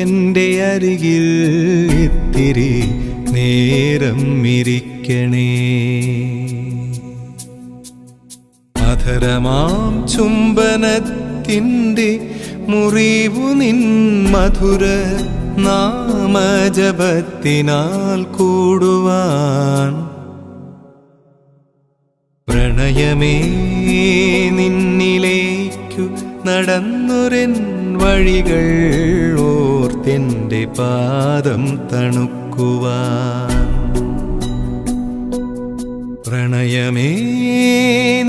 എൻ്റെ അരികിൽ ഇത്തിരി നേരം ഇരിക്കണേ. അധരമാം ചുംബനത്തിൻ്റെ മുറിവു നിൻ മധുര നാമജപത്തിനാൽ കൂടുവാൻ. പ്രണയമേ നിന്നിലേക്കു നടന്നൊരെൻ വഴികൾ ഓർത്തെൻ്റെ പാദം തണുക്കുവാൻ. പ്രണയമേ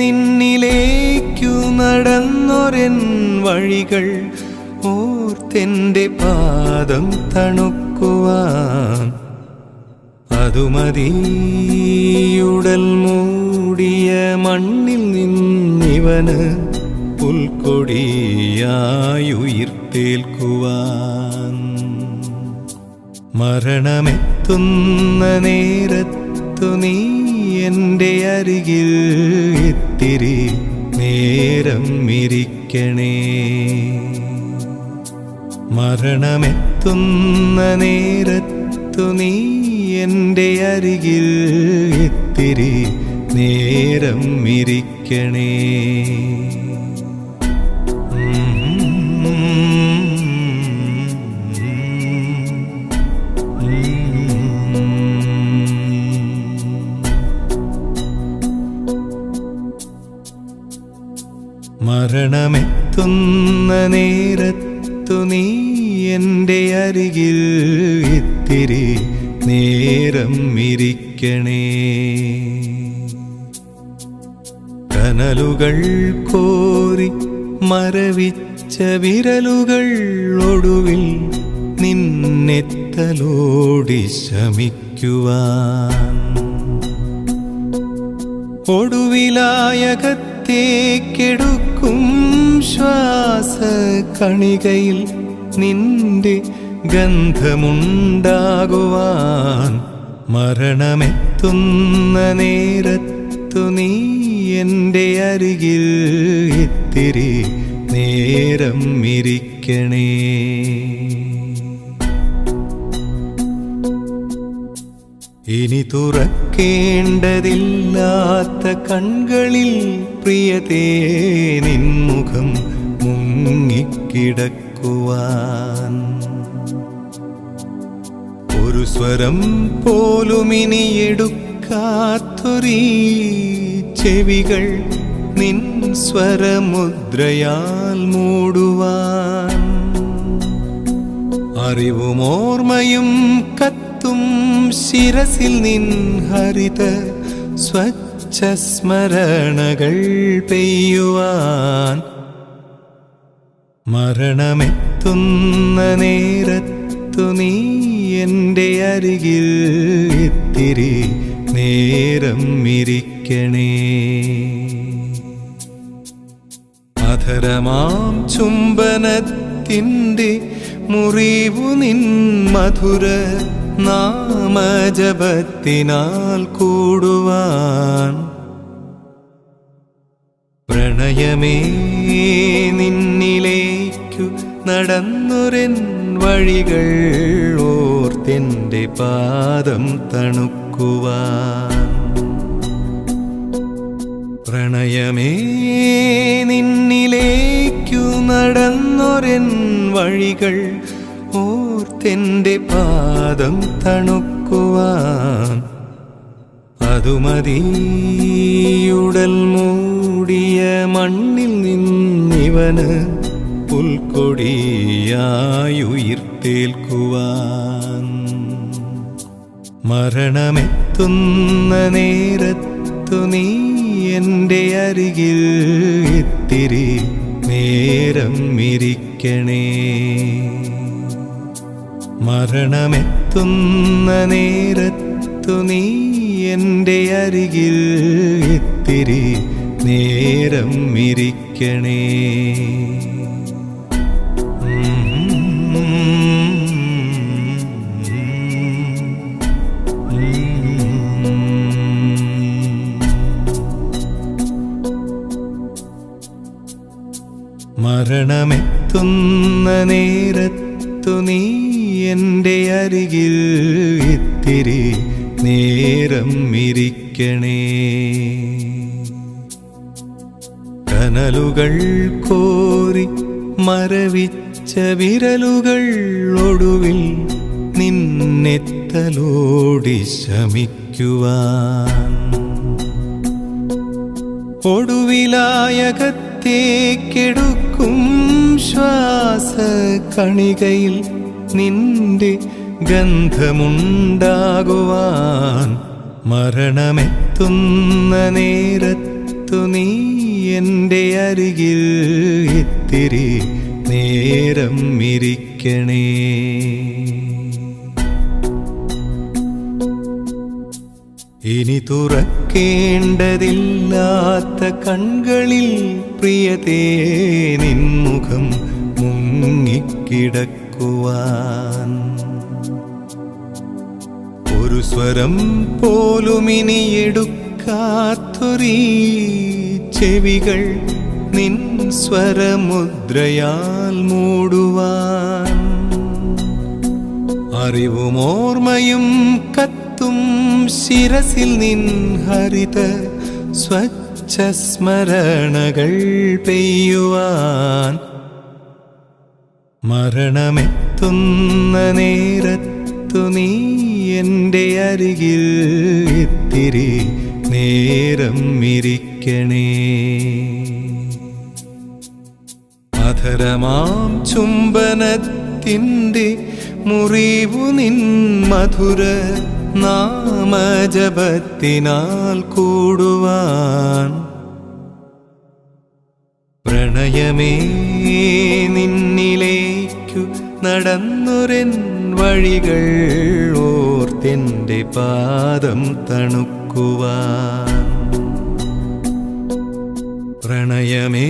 നിന്നിലേക്കു നടന്നൊരെൻ വഴികൾ ഓർത്തെൻ്റെ പാദം തണുക്കുവാൻ. അതുമതിയുടൽ മൂടിയ മണ്ണിൽ നിന്നിവന് പുൽക്കൊടിയായുയിർത്തേൽക്കുവാൻ. മരണമെത്തുന്ന നേരത്തു നീ എൻ്റെ അരികിൽ ഇത്തിരി നേരം ഇരിക്കണേ. മരണമെത്തുന്ന നേരത്തു നീ എൻ്റെ അരികിൽ ഇത്തിരി നേരം ഇരിക്കണേ. മരണമെത്തുന്ന നേരത്തു നീ എൻ്റെ അരികിൽ ഇത്തിരി നേരം ഇരിക്കണേ. കനലുകൾ കോരി മരവിച്ച വിരലുകൾ ഒടുവിൽ നിന്നെത്തലോടി ശമിക്കുവാൻ. ഒടുവിലായകത്തേക്കെടുക്കും ശ്വാസ കണികയിൽ നിന്റെ ഗന്ധമുണ്ടാകുവാൻ. മരണമെത്തുന്ന നേരത്തു നീ എൻ്റെ അരികിൽ ഇത്തിരി നേരം ഇരിക്കണേ. ഇനി തുറക്കേണ്ടതില്ലാത്ത കൺകളിൽ പ്രിയതേ നിൻമുഖം മുങ്ങിക്കിടക്കുവാൻ. സ്വരം പോലുമിനി എടുക്കാത്തൊരീ ചെവികൾ നിൻ സ്വരമുദ്രയാൽ മൂടുവാൻ അറിവും ഓർമ്മയും കത്തും ശിരസിൽ നിൻ ഹരിത സ്വച്ഛ സ്മരണകൾ പെയ്യുവാൻ മരണമെത്തുന്ന നേരത്തു നീ എൻ്റെ അരികിൽ ഇത്തിരി നേരം ഇരിക്കണേ. അധരമാം ചുംബനത്തിൻ്റെ മുറിവു നിൻ മധുര നാമജപത്തിനാൽ കൂടുവാൻ പ്രണയമേ നിന്നിലേക്കു നടന്നൊരെൻ വഴികൾ ഓർത്തെൻ്റെ പാദം തണുക്കുവാൻ പ്രണയമേ നിന്നിലേക്കു നടന്നൊരെൻ വഴികൾ ഓർത്തെൻ്റെ പാദം തണുക്കുവാൻ അതുമതിയുടൽ മൂടിയ മണ്ണിൽ നിന്നിവന് പുൽക്കൊടിയായുയിർത്തേൽക്കുവാൻ മരണമെത്തുന്ന നേരത്തു നീ എൻ്റെ അരികിൽ ഇത്തിരി നേരം ഇരിക്കണേ. മരണമെത്തുന്ന നേരത്തു നീ എൻ്റെ അരികിൽ ഇത്തിരി നേരം ഇരിക്കണേ. മരണമെത്തുന്ന നേരത്തു നീ എൻ്റെ അരികിൽ ഇത്തിരി നേരം ഇരിക്കണേ. കനലുകൾ കോരി മരവിച്ച വിരലുകൾ ഒടുവിൽ നിന്നെത്തലോടി ശമിക്കുവാൻ ഒടുവിലായകത്തേക്കെടുക്കും ശ്വാസ കണികയിൽ നിന്റെ ഗന്ധമുണ്ടാകുവാൻ മരണമെത്തുന്ന നേരത്തു നീ എൻ്റെ അരികിൽ ഇത്തിരി നേരം ഇരിക്കണേ. ഇനി തുറക്കേണ്ടതില്ലാത്ത കൺകളിൽ പ്രിയതേ നിൻമുഖം മുങ്ങിക്കിടക്കുവാൻ ഒരു സ്വരം പോലുമിനി എടുക്കാത്തൊരീ ചെവികൾ നിൻ സ്വരമുദ്രയാൽ മൂടുവാൻ അറിവും ഓർമ്മയും കത്തും ശിരസിൽ നിൻ ഹരിത സ്വച്ഛ സ്മരണകൾ പെയ്യുവാൻ മരണമെത്തുന്ന നേരത്തു നീ എൻ്റെ അരികിൽ ഇത്തിരി നേരം ഇരിക്കണേ. അധരമാം ചുംബനത്തിൻ്റെ മുറിവു നിൻ മധുര നാമജപത്തിനാൽ കൂടുവാൻ പ്രണയമേ നിന്നിലേക്കു നടന്നൊരെൻ വഴികൾ ഓർത്തെൻ്റെ പാദം തണുക്കുവാൻ പ്രണയമേ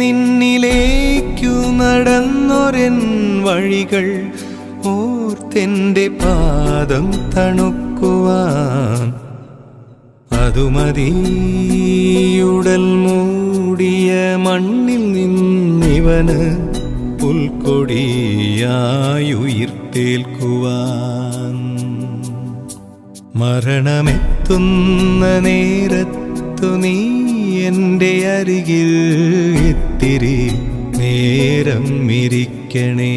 നിന്നിലേക്കു നടന്നൊരെൻ വഴികൾ ഓർത്തെൻ്റെ പാദം തണുക്കുവാൻ അതുമതിയുടൽ മൂടിയ മണ്ണിൽ നിന്നിവന് പുൽക്കൊടിയായുയിർത്തേൽക്കുവാൻ മരണമെത്തുന്ന നേരത്തു നീ എൻ്റെ അരികിൽ ഇത്തിരി നേരം ഇരിക്കണേ.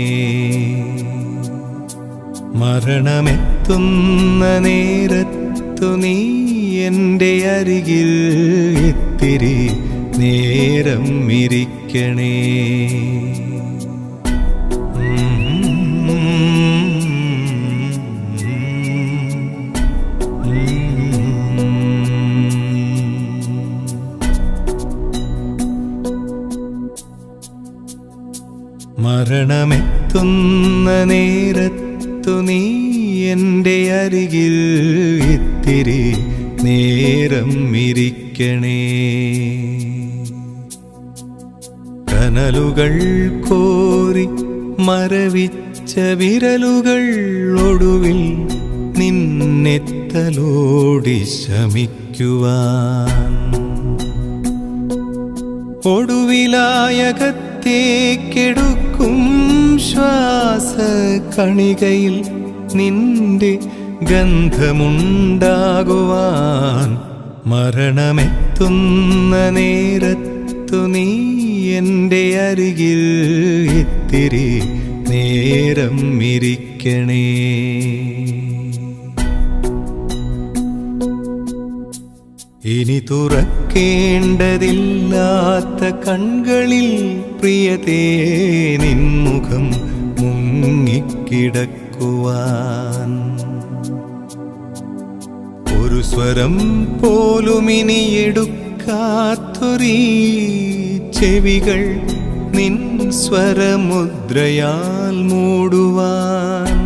മരണമെത്തുന്ന നേരത്തു നീ എൻ്റെ അരികിൽ ഇത്തിരി നേരം ഇരിക്കണേ. മരണമെത്തുന്ന നേരത്തു നീ എൻ്റെ അരികിൽ ഇത്തിരി നേരം ഇരിക്കണേ. കനലുകൾ കോരി മരവിച്ച വിരലുകൾ ഒടുവിൽ നിന്നെത്തലോടി ശമിക്കുവാൻ, ഒടുവിലായകത്തേക്കെടുക്കും ശ്വാസ കണികയിൽ നിന്റെ ഗന്ധമുണ്ടാകുവാൻ. മരണമെത്തുന്ന നേരത്തു നീ എൻ്റെ അരികിൽ ഇത്തിരി നേരം ഇരിക്കണേ. ഇനി തുറക്കേണ്ടതില്ലാത്ത കൺകളിൽ പ്രിയതേ നിൻമുഖം മുങ്ങിക്കിടക്കുവാൻ, ഒരു സ്വരം പോലുമിനി എടുക്കാത്തൊരീ ചെവികൾ നിൻ സ്വരമുദ്രയാൽ മൂടുവാൻ,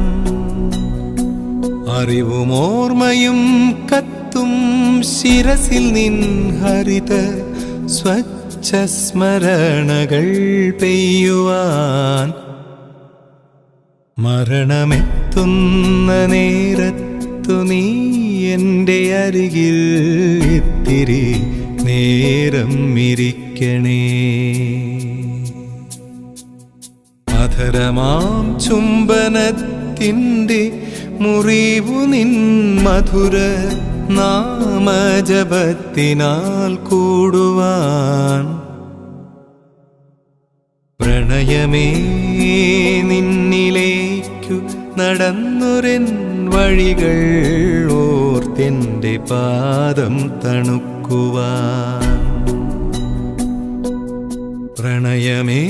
അറിവുമോർമ്മയും കത്തും ശിരസിൽ നിൻ ഹരിത സ്വച്ഛ സ്മരണകൾ പെയ്യുവാൻ. മരണമെത്തുന്ന നേരത്തു നീ എൻ്റെ അരികിൽ ഇത്തിരി നേരം ഇരിക്കണേ. അധരമാം ചുംബനത്തിൻ്റെ മുറിവു നിൻ മധുര നാമജപത്തിനാൽ കൂടുവാൻ, പ്രണയമേ നിന്നിലേക്കു നടന്നൊരെൻ വഴികൾ ഓർത്തെൻ്റെ പാദം തണുക്കുവാൻ, പ്രണയമേ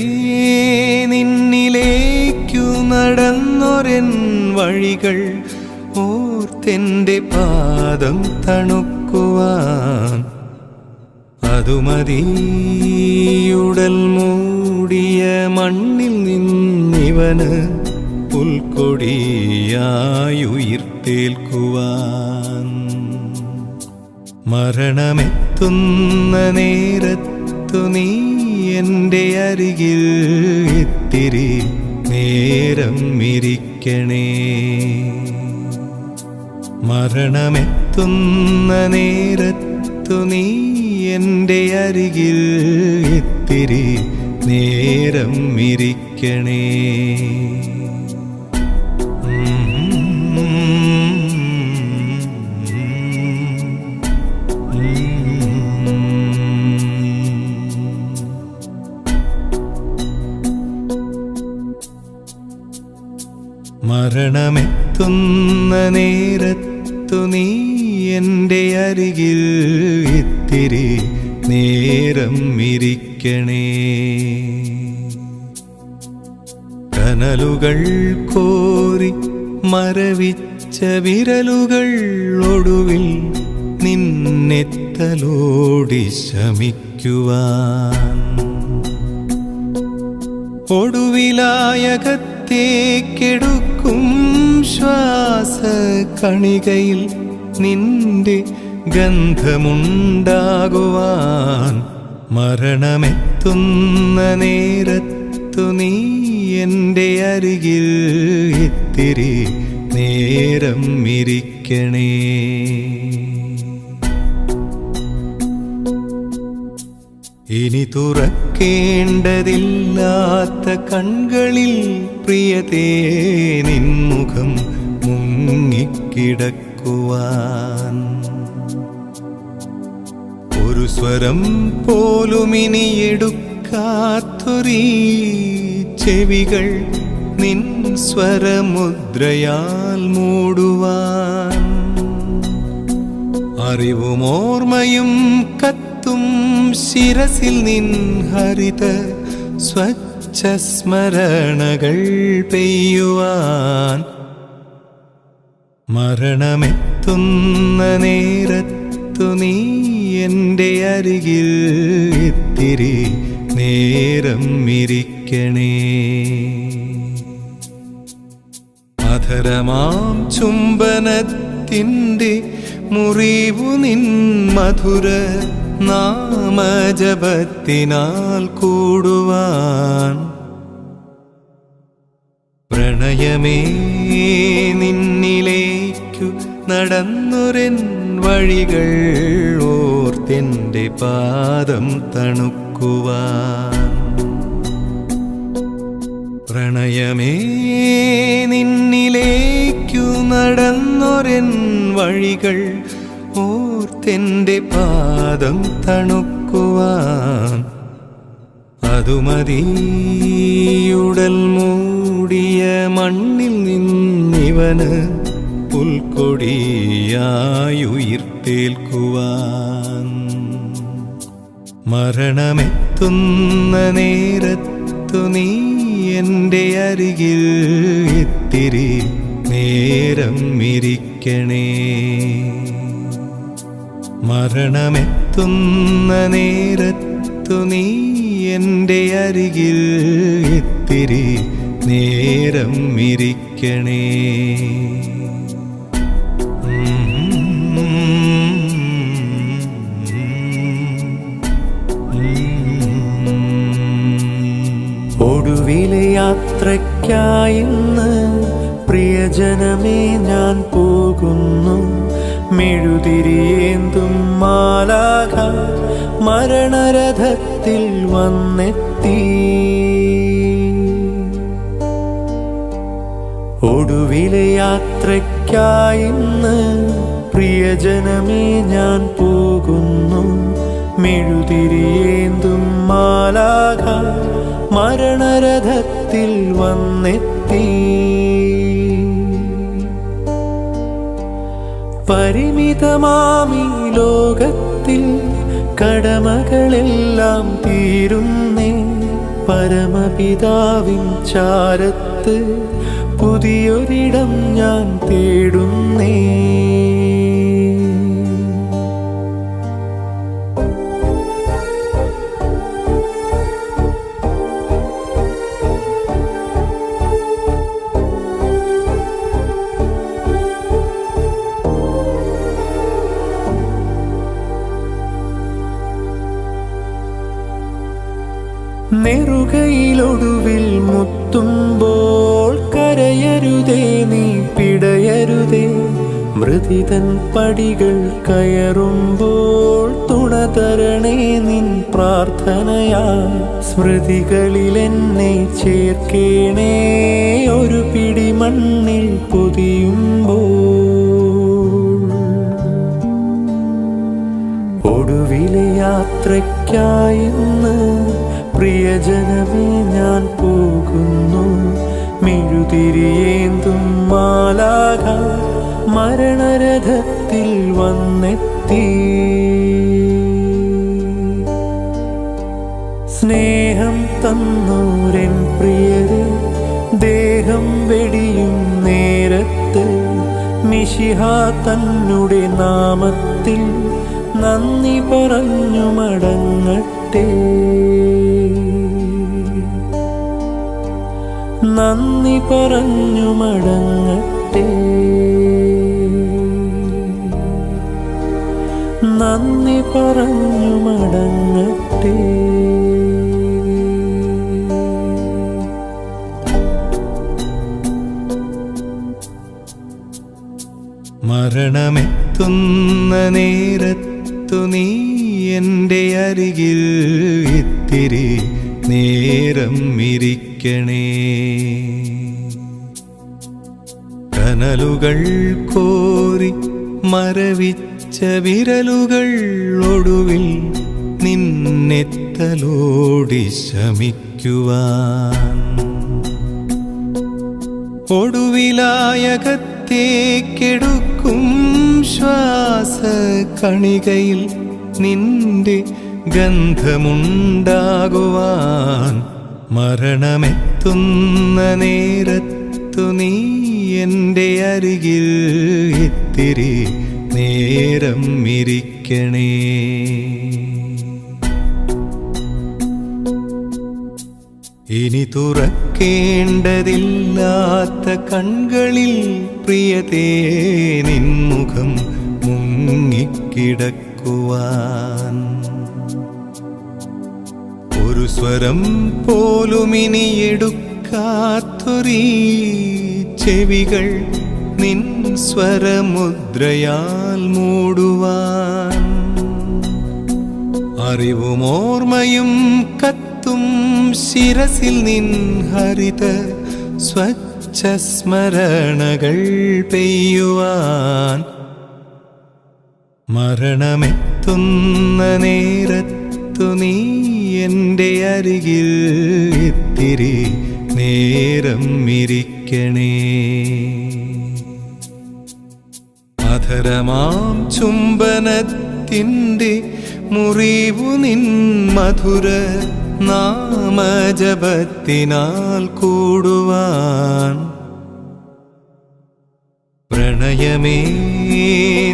നിന്നിലേക്കു നടന്നൊരെൻ വഴികൾ ഓർത്തെൻ്റെ പാദം തണുക്കുവാൻ. അതുമതിയുടൽ മൂടിയ മണ്ണിൽ നിന്നിവന് പുൽക്കൊടിയായുയിർത്തേൽക്കുവാൻ. മരണമെത്തുന്ന നേരത്തു നീ എൻ്റെ അരികിൽ ഇത്തിരി നേരം ഇരിക്കണേ. മരണമെത്തുന്ന നേരത്തു നീ എൻ്റെ അരികിൽ ഇത്തിരി നേരം ഇരിക്കണേ. മരണമെത്തുന്ന നേരത്തു നീ എൻ്റെ അരികിൽ ഇത്തിരി നേരം ഇരിക്കണേ. കനലുകൾ കോരി മരവിച്ച വിരലുകൾ ഒടുവിൽ നിന്നെത്തലോടി ശമിക്കുവാൻ, ഒടുവിലായകത്തേക്കെടുക്കും ശ്വാസ കണികയിൽ നിന്റെ ഗന്ധമുണ്ടാകുവാൻ. മരണമെത്തുന്ന നേരത്തു നീ എൻ്റെ അരികിൽ ഇത്തിരി നേരം ഇരിക്കണേ. ഇനി തുറക്കേണ്ടതില്ലാത്ത കൺകളിൽ പ്രിയതേ നിൻമുഖം മുങ്ങിക്കിടക്കുവാൻ, ഒരു സ്വരം പോലുമിനി എടുക്കാത്തൊരീ ചെവികൾ നിൻ സ്വരമുദ്രയാൽ മൂടുവാൻ. അറിവും ഓർമ്മയും കത്തും ശിരസിൽ നിൻ ഹരിത സ്വച്ഛ സ്മരണകൾ പെയ്യുവാൻ. മരണമെത്തുന്ന നേരത്തു നീ എൻ്റെ അരികിൽ ഇത്തിരി നേരം ഇരിക്കണേ. അധരമാം ചുംബനത്തിൻ്റെ മുറിവു നിൻ മധുര നാമജപത്തിനാൽ കൂടുവാൻ. പ്രണയമേ നിന്നിലേക്കു നടന്നൊരെൻ വഴികൾ ഓർത്തെൻ്റെ പാദം തണുക്കുവാൻ. പ്രണയമേ നിന്നിലേക്കു നടന്നൊരെൻ വഴികൾ ഓർത്തെൻ്റെ പാദം തണുക്കുവാൻ. അതുമതിയുടൽ മൂടിയ മണ്ണിൽ നിന്നിവന് പുൽക്കൊടിയായുയിർത്തേൽക്കുവാൻ. മരണമെത്തുന്ന നേരത്തു നീ എൻ്റെ അരികിൽ ഇത്തിരി നേരം ഇരിക്കണേ. മരണമെത്തുന്ന നേരത്തു നീ എൻ്റെ അരികിൽ ഇത്തിരി നേരം ഇരിക്കണേ. ഒടുവിലെ യാത്രയ്ക്കായിന്ന് പ്രിയജനമേ ഞാൻ പോകുന്നു. മെഴുതിരിയേന്തും മാലാഖ മരണരഥത്തിൽ വന്നെത്തി. ഒടുവിലെ യാത്രയ്ക്കായിന്ന് പ്രിയജനമേ ഞാൻ പോകുന്നു. മെഴുതിരിയേന്തും മാലാഖ മരണരഥത്തിൽ വന്നെത്തി. പരിമിതമാമി ലോകത്തിൽ കടമകളെല്ലാം തീരുന്നേ. പരമപിതാവിൻ ചാരത്ത് പുതിയൊരിടം ഞാൻ തേടുന്നേ. നെറുകയിലൊടുവിൽ മുത്തുമ്പോൾ കരയരുതേ നീ പിടയരുതേ. മൃതിതൻ പടികൾ കയറുമ്പോൾ തുണതരണേ നിൻ പ്രാർത്ഥനയാ. സ്മൃതികളിലെന്നെ ചേർക്കേണേ ഒരു പിടി മണ്ണിൽ പൊതിയുമ്പോൾ. ഒടുവിലെ യാത്രയ്ക്കായിന്ന് പ്രിയജനമേ ഞാൻ പോകുന്നു. മെഴുതിരിയേന്തും മാലാഖ മരണരഥത്തിൽ വന്നെത്തി. സ്നേഹം തന്നോരെൻ പ്രിയരെ ദേഹം വെടിയും നേരത്ത് മിശിഹാ തന്നുടെ നാമത്തിൽ നന്ദി പറഞ്ഞു മടങ്ങട്ടെ. നന്ദി പറഞ്ഞു മടങ്ങട്ടെ. നന്ദി പറഞ്ഞു മടങ്ങട്ടെ. മരണമെത്തുന്ന നേരത്തു നീ എൻ്റെ അരികിൽ ഇത്തിരി നേരം ഇരിക്കണേ. കനലുകൾ കോരി മരവിച്ച വിരലുകൾ ഒടുവിൽ നിന്നെത്തലോടി ശമിക്കുവാൻ. ഒടുവിലായകത്തേക്കെടുക്കും ശ്വാസ കണികയിൽ നിന്റെ ഗന്ധമുണ്ടാകുവാൻ മരണമെത്തുന്ന നേരത്തു നീ എൻ്റെ അരികിൽ ഇത്തിരി നേരം ഇരിക്കണേ. ഇനി തുറക്കേണ്ടതില്ലാത്ത കൺകളിൽ പ്രിയതേ നിൻമുഖം മുങ്ങിക്കിടക്കുവാൻ ഒരു സ്വരം പോലുമിനി എടുക്കാത്തൊരീ ചെവികൾ നിൻ സ്വരമുദ്രയാൽ മൂടുവാൻ അറിവുമോർമ്മയും കത്തും ശിരസിൽ നിൻ ഹരിത സ്വച്ഛ സ്മരണകൾ പെയ്യുവാൻ മരണമെത്തുന്ന നേരത്തു നീ എൻ്റെ അരികിൽ ഇത്തിരി നേരം ഇരിക്കണേ. അധരമാം ചുംബനത്തിൻ്റെ മുറിവു നിൻ മധുര നാമജപത്തിനാൽ കൂടുവാൻ പ്രണയമേ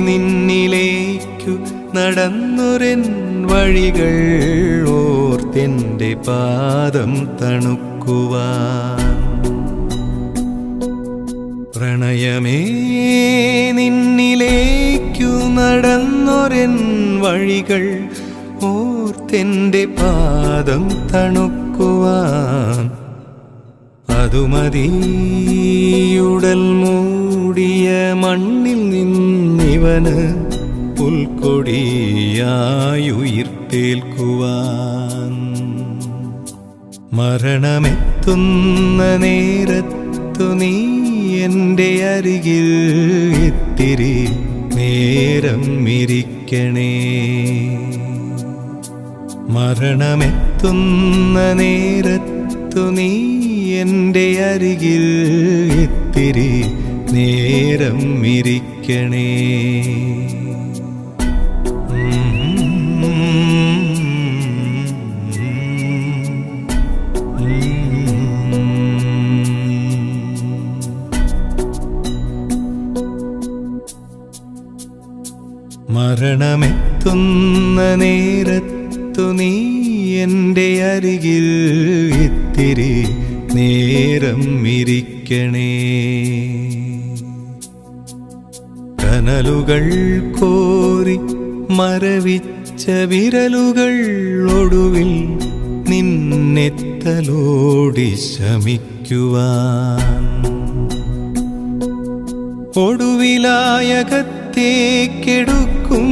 നിന്നിലേക്കു നടന്നൊരെൻ വഴികൾ ഓർത്തെൻ്റെ പാദം തണുക്കുവാൻ പ്രണയമേ നിന്നിലേക്കു നടന്നൊരെൻ വഴികൾ ഓർത്തെൻ്റെ പാദം തണുക്കുവാൻ അതുമതിയുടൽ മൂടിയ മണ്ണിൽ നിന്നിവന് പുൽക്കൊടിയായുയിർത്തേൽക്കുവാൻ മരണമെത്തുന്ന നേരത്തു നീ എൻ്റെ അരികിൽ ഇത്തിരി നേരം ഇരിക്കണേ. മരണമെത്തുന്ന നേരത്തു നീ എൻ്റെ അരികിൽ ഇത്തിരി നേരം ഇരിക്കണേ. മരണമെത്തുന്ന നേരത്തു നീ എൻ്റെ അരികിൽ ഇത്തിരി നേരം ഇരിക്കണേ. കനലുകൾ കോരി മരവിച്ച വിരലുകൾ ഒടുവിൽ നിന്നെത്തലോടി ശമിക്കുവാൻ ഒടുവിലായകത്തേക്കെടുക്കും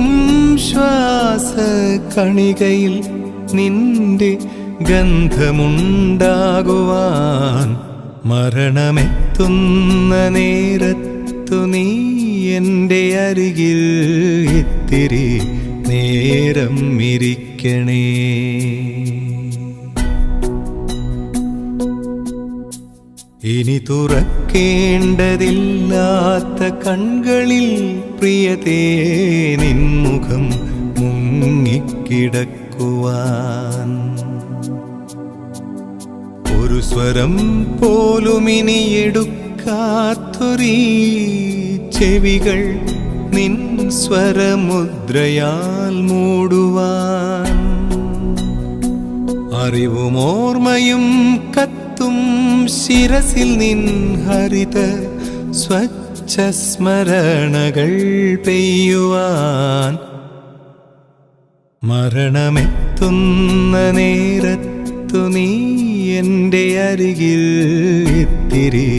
ശ്വാസ കണികയിൽ നിന്റെ ഗന്ധമുണ്ടാകുവാൻ മരണമെത്തുന്ന നേരത്തു നീ എൻ്റെ അരികിൽ ഇത്തിരി നേരം ഇരിക്കണേ. ഇനി തുറക്കേണ്ടതില്ലാത്ത കൺകളിൽ പ്രിയതേ നിൻമുഖം മുങ്ങിക്കിടക്കുവാൻ ഒരു സ്വരം പോലുമിനി എടുക്കാത്തൊരീ ചെവികൾ നിൻ സ്വരമുദ്രയാൽ മൂടുവാൻ അറിവുമോർമ്മയും കത്തും ശിരസിൽ നിൻ ഹരിത സ്വച്ഛ സ്മരണകൾ പെയ്യുവാൻ മരണമെത്തുന്ന നേരത്തു നീ എൻ്റെ അരികിൽ ഇത്തിരി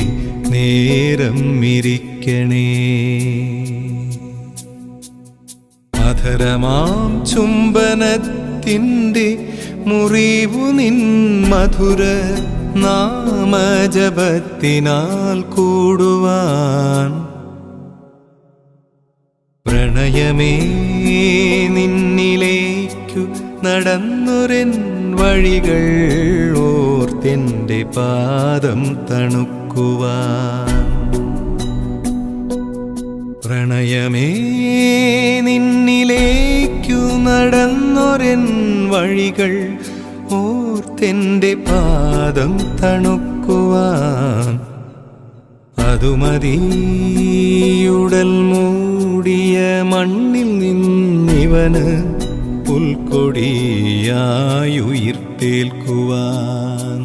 നേരം ഇരിക്കണേ. അധരമാം ചുംബനത്തിൻ്റെ മുറിവു നിൻ മധുര നാമജപത്തിനാൽ കൂടുവാൻ പ്രണയമേ നിന്നിലേക്കു നടന്നൊരെൻ വഴികൾ ഓർത്ത് ഓർത്തെൻ്റെ പാദം തണുക്കുവാൻ. പ്രണയമേ നിന്നിലേക്കു നടന്നൊരെൻ വഴികൾ ഓർത്തെൻ്റെ പാദം തണുക്കുവാൻ. അതുമതിയുടൽ മൂടിയ മണ്ണിൽ നിന്നിവന് പുൽക്കൊടിയായുയിർത്തേൽക്കുവാൻ.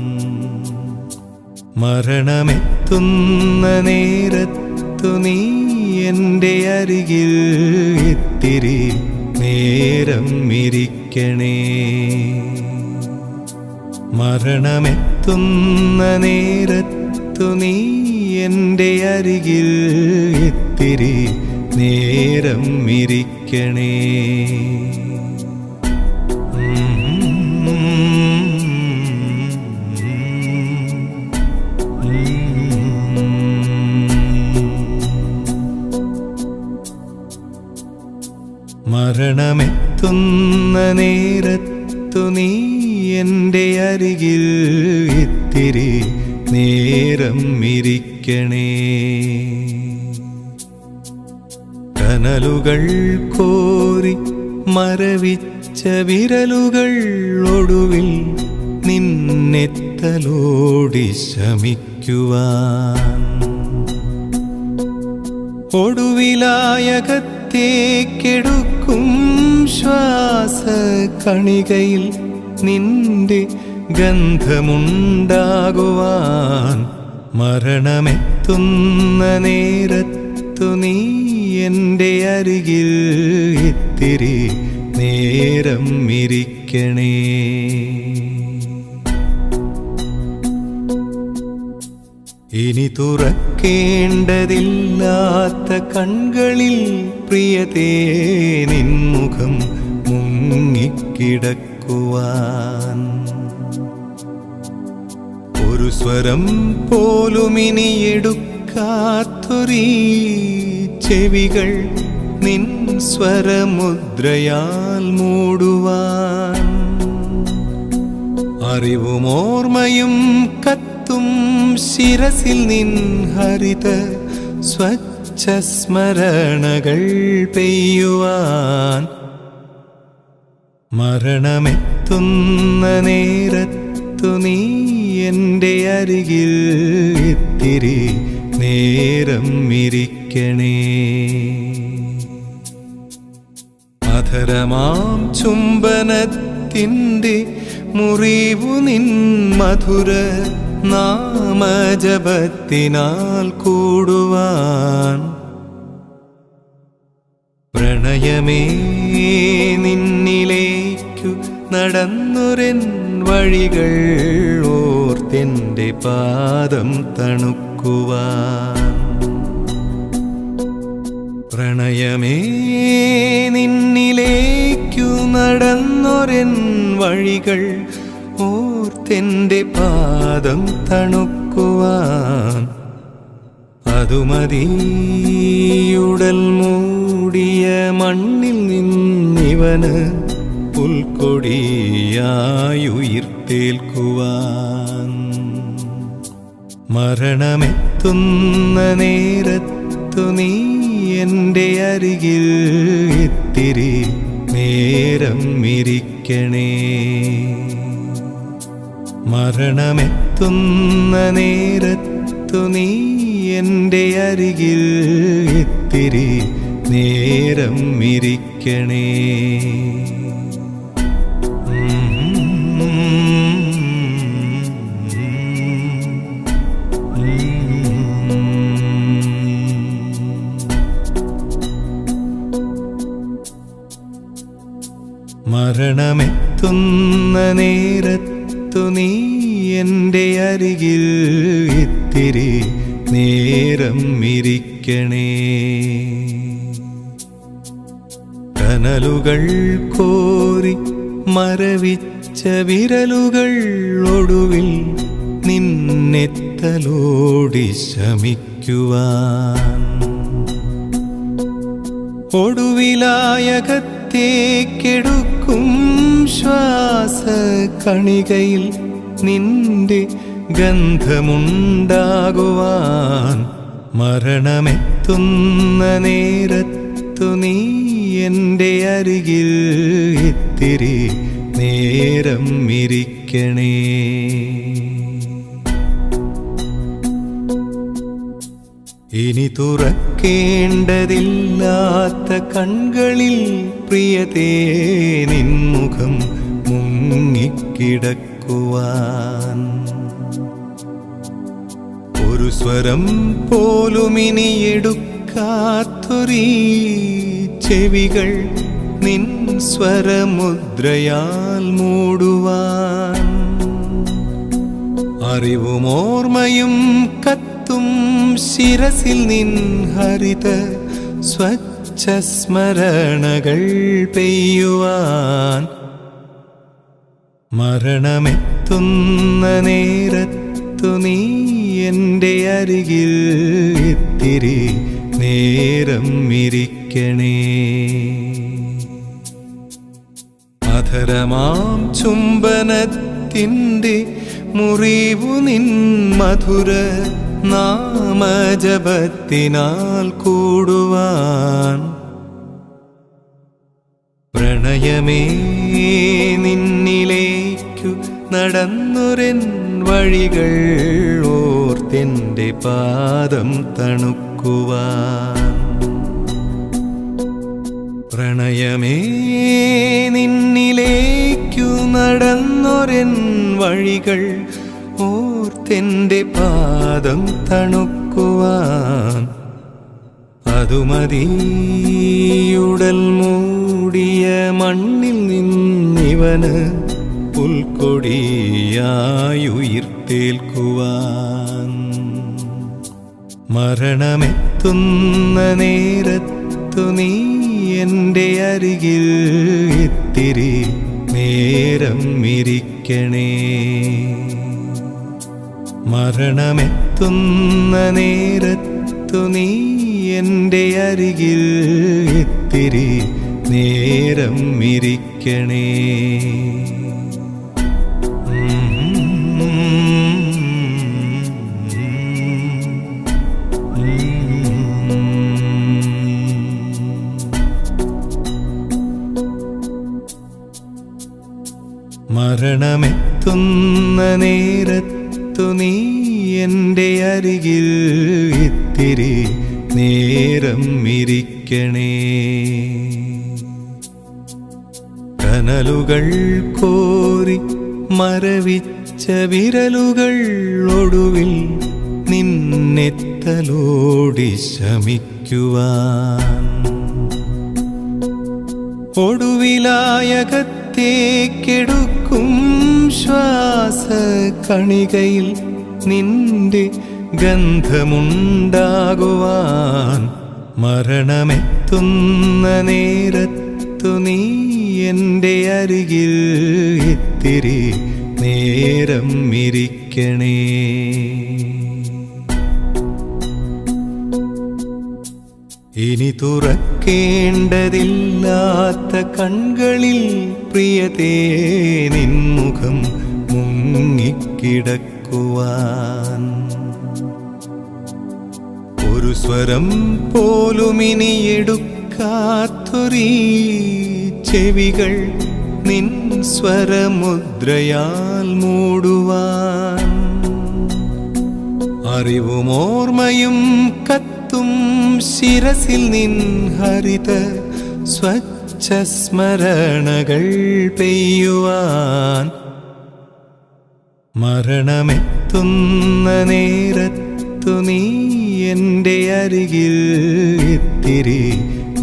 മരണമെത്തുന്ന നേരത്തു നീ എൻ്റെ അരികിൽ ഇത്തിരി നേരം ഇരിക്കണേ. മരണമെത്തുന്ന നേരത്തു നീ എൻ്റെ അരികിൽ ഇത്തിരി നേരം ഇരിക്കണേ. മരണമെത്തുന്ന നേരത്തു നീ എൻ്റെ അരികിൽ ഇത്തിരി നേരം ഇരിക്കണേ. കനലുകൾ കോരി മരവിച്ച വിരലുകൾ ഒടുവിൽ നിന്നെത്തലോടി ശമിക്കുവാൻ. ഒടുവിലായകത്തേക്കെടുക്കും ശ്വാസ കണികയിൽ നിന്റെ ഗന്ധമുണ്ടാകുവാൻ. മരണമെത്തുന്ന നേരത്തു നീ എൻ്റെ അരികിൽ ഇത്തിരി നേരം ഇരിക്കണേ. ഇനി തുറക്കേണ്ടതില്ലാത്ത കൺകളിൽ പ്രിയതേ നിൻമുഖം മുങ്ങിക്കിടക്കുവാൻ. ഒരു സ്വരം പോലുമിനി എടുക്കാത്തൊരീ ചെവികൾ നിൻ സ്വരമുദ്രയാൽ മൂടുവാൻ. അറിവും ഓർമ്മയും കത്തും ശിരസിൽ നിൻ ഹരിത സ്വച്ഛ സ്മരണകൾ പെയ്യുവാൻ. മരണമെത്തുന്ന നേരത്തു നീ എൻ്റെ അരികിൽ ഇത്തിരി നേരം ഇരിക്കണേ. അധരമാം ചുംബനത്തിൻ്റെ മുറിവു നിൻ മധുര നാമജപത്തിനാൽ കൂടുവാൻ. പ്രണയമേ നിന്നിലേക്കു നടന്നൊരെൻ വഴികൾ ഓർത്തെൻ്റെ പാദം തണുക്കുവാൻ. പ്രണയമേ നിന്നിലേക്കു നടന്നൊരെൻ വഴികൾ ഓർത്തെൻ്റെ പാദം തണുക്കുവാൻ. അതുമതിയുടൽ മൂടിയ മണ്ണിൽ നിന്നിവന് പുൽക്കൊടിയായുയിർത്തേൽക്കുവാൻ. മരണമെത്തുന്ന നേരത്തു നീ എൻ്റെ അരികിൽ ഇത്തിരി നേരം ഇരിക്കണേ. മരണമെത്തുന്ന നേരത്തു നീ എൻ്റെ അരികിൽ ഇത്തിരി നേരം ഇരിക്കണേ. മരണമെത്തുന്ന നേരത്തു നീ എൻ്റെ അരികിൽ ഇത്തിരി നേരം ഇരിക്കണേ. കനലുകൾ കോരി മരവിച്ച വിരലുകൾ ഒടുവിൽ നിന്നെത്തലോടി ശമിക്കുവാൻ. ഒടുവിലായകത്തേക്കെടുക്കും ശ്വാസ കണികയിൽ നിന്റെ ഗന്ധമുണ്ടാകുവാൻ മരണമെത്തുന്ന നേരത്തു നീ എൻ്റെ അരികിൽ ഇത്തിരി നേരം ഇരിക്കണേ. ഇനി തുറക്കേണ്ടതില്ലാത്ത കൺകളിൽ പ്രിയതേ നിൻമുഖം മുങ്ങിക്കിടക്കുവാൻ ഒരു സ്വരം പോലും ഇനി എടുക്കാത്തൊരീ ചെവികൾ നിൻ സ്വരമുദ്രയാൽ മൂടുവാൻ അറിവും ഓർമ്മയും കത്തും ശിരസിൽ നിൻ ഹരിത സ്വച്ഛ സ്മരണകൾ പെയ്യുവാൻ മരണമെത്തുന്ന നേരത്തു നീ എൻ്റെ അരികിൽ ഇത്തിരി നേരം ഇരിക്കണേ. അധരമാം ചുംബനത്തിൻ്റെ മുറിവു നിൻ മധുര നാമജപത്തിനാൽ കൂടുവാൻ പ്രണയമേ നിന്നിലേക്കു നടന്നൊരെൻ വഴികൾ ഓർത്തെൻ്റെ പാദം തണുക്കുവാൻ പ്രണയമേ നിന്നിലേക്കു നടന്നൊരെൻ വഴികൾ ഓർത്തെൻ്റെ പാദം തണുക്കുവാൻ അതുമതിയുടൽ മൂടിയ മണ്ണിൽ നിന്നിവന് പുൽക്കൊടിയായുയിർത്തേൽക്കുവാൻ മരണമെത്തുന്ന നേരത്തു നീ എൻ്റെ അരികിൽ ഇത്തിരി നേരം ഇരിക്കണേ. മരണമെത്തുന്ന നേരത്തു നീ എൻ്റെ അരികിൽ ഇത്തിരി നേരം ഇരിക്കണേ. മരണമെത്തുന്ന നേരത്തു നീ എൻ്റെ അരികിൽ ഇത്തിരി നേരം ഇരിക്കണേ. കനലുകൾ കോരി മരവിച്ച വിരലുകൾ ഒടുവിൽ നിന്നെത്തലോടി ശമിക്കുവാൻ ഒടുവിലായകത്തേക്കെടുക്കും ശ്വാസ കണികയിൽ നിന്റെ ഗന്ധമുണ്ടാകുവാൻ മരണമെത്തുന്ന നേരത്തു നീ എൻ്റെ അരികിൽ ഇത്തിരി നേരം ഇരിക്കണേ. ഇനി തുറക്കേണ്ടതില്ലാത്ത കൺകളിൽ പ്രിയതേ നിൻമുഖം മുങ്ങിക്കിടക്കുവാൻ ഒരു സ്വരം പോലും ഇനി എടുക്കാത്തൊരീ ചെവികൾ നിൻ സ്വരമുദ്രയാൽ മൂടുവാൻ അറിവും ഓർമ്മയും കത്തും ശിരസിൽ നിൻ ഹരിത സ്വച്ഛ സ്മരണകൾ പെയ്യുവാൻ മരണമെത്തുന്ന നേരത്തു നീ എൻ്റെ അരികിൽ ഇത്തിരി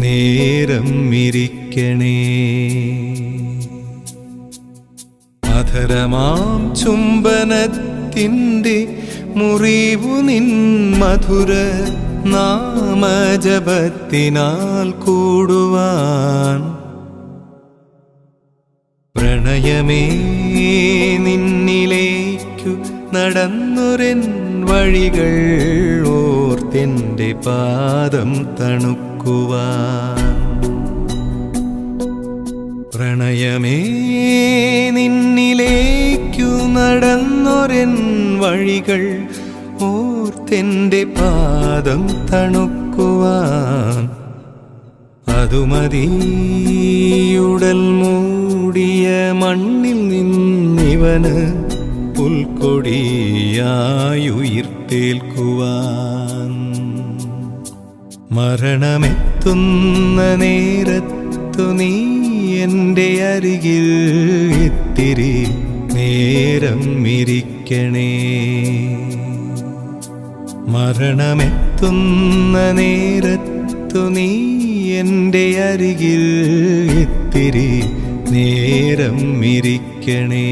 നേരം ഇരിക്കണേ. അധരമാം ചുംബനത്തിൻ്റെ മുറിവു നിൻ മധുര നാമജപത്തിനാൽ കൂടുവാൻ പ്രണയമേ നിന്നിലേക്കു നടന്നൊരെൻ വഴികൾ ഓർത്തെൻ്റെ പാദം തണുക്കുവാൻ പ്രണയമേ നിന്നിലേക്കു നടന്നൊരെൻ വഴികൾ ഓർത്തെൻ്റെ പാദം തണുക്കുവാൻ. അതുമതിയുടൽ മൂടിയ മണ്ണിൽ നിന്നിവന് പുൽക്കൊടിയായുയിർത്തേൽക്കുവാൻ. മരണമെത്തുന്ന നേരത്തു നീ എൻ്റെ അരികിൽ ഇത്തിരി നേരം ഇരിക്കണേ. മരണമെത്തുന്ന നേരത്തു നീ എൻ്റെ അരികിൽ ഇത്തിരി നേരം ഇരിക്കണേ.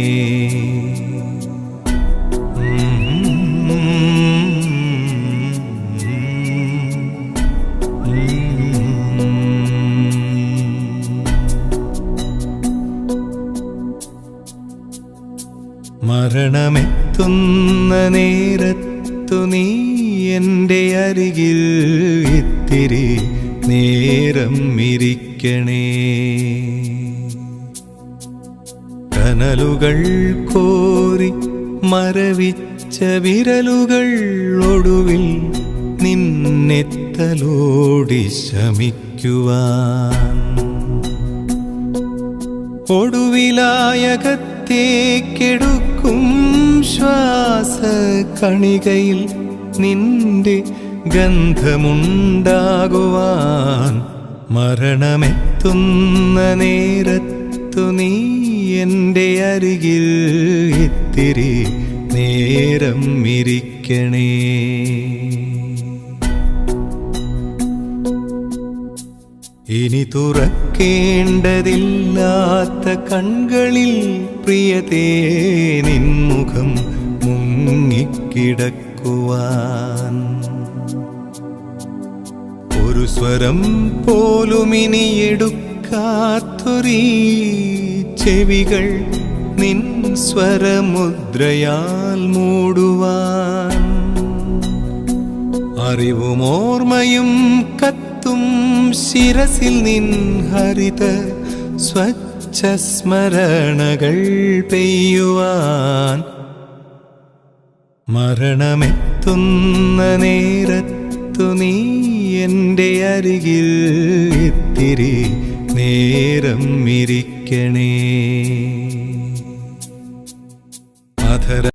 മരണമെത്തുന്ന നേരത്തു നീ എൻ്റെ അരികിൽ ഇത്തിരി നേരം ഇരിക്കണേ. കനലുകൾ കോരി മരവിച്ച വിരലുകൾ ഒടുവിൽ നിന്നെത്തലോടി ശമിക്കുവാൻ. ഒടുവിലായകത്തേക്കെടുക്കും ശ്വാസ കണികയിൽ നിന്റെ ഗന്ധമുണ്ടാകുവാൻ. മരണമെത്തുന്ന നേരത്തു നീ എൻ്റെ അരികിൽ ഇത്തിരി നേരം ഇരിക്കണേ. ഇനി തുറക്കേണ്ടതില്ലാത്ത കൺകളിൽ പ്രിയതേ നിൻമുഖം മുങ്ങിക്കിടക്കുവാൻ. ഒരു സ്വരം പോലുമിനി എടുക്കാത്തൊരീ ചെവികൾ നിൻ സ്വരമുദ്രയാൽ മൂടുവാൻ. അറിവും ഓർമ്മയും കത്തും ശിരസിൽ നിൻ ഹരിത സ്വച്ഛ സ്മരണകൾ പെയ്യുവാൻ. മരണമെത്തുന്ന നേരത്തു നീ എൻ്റെ അരികിൽ ഇത്തിരി നേരം ഇരിക്കണേ.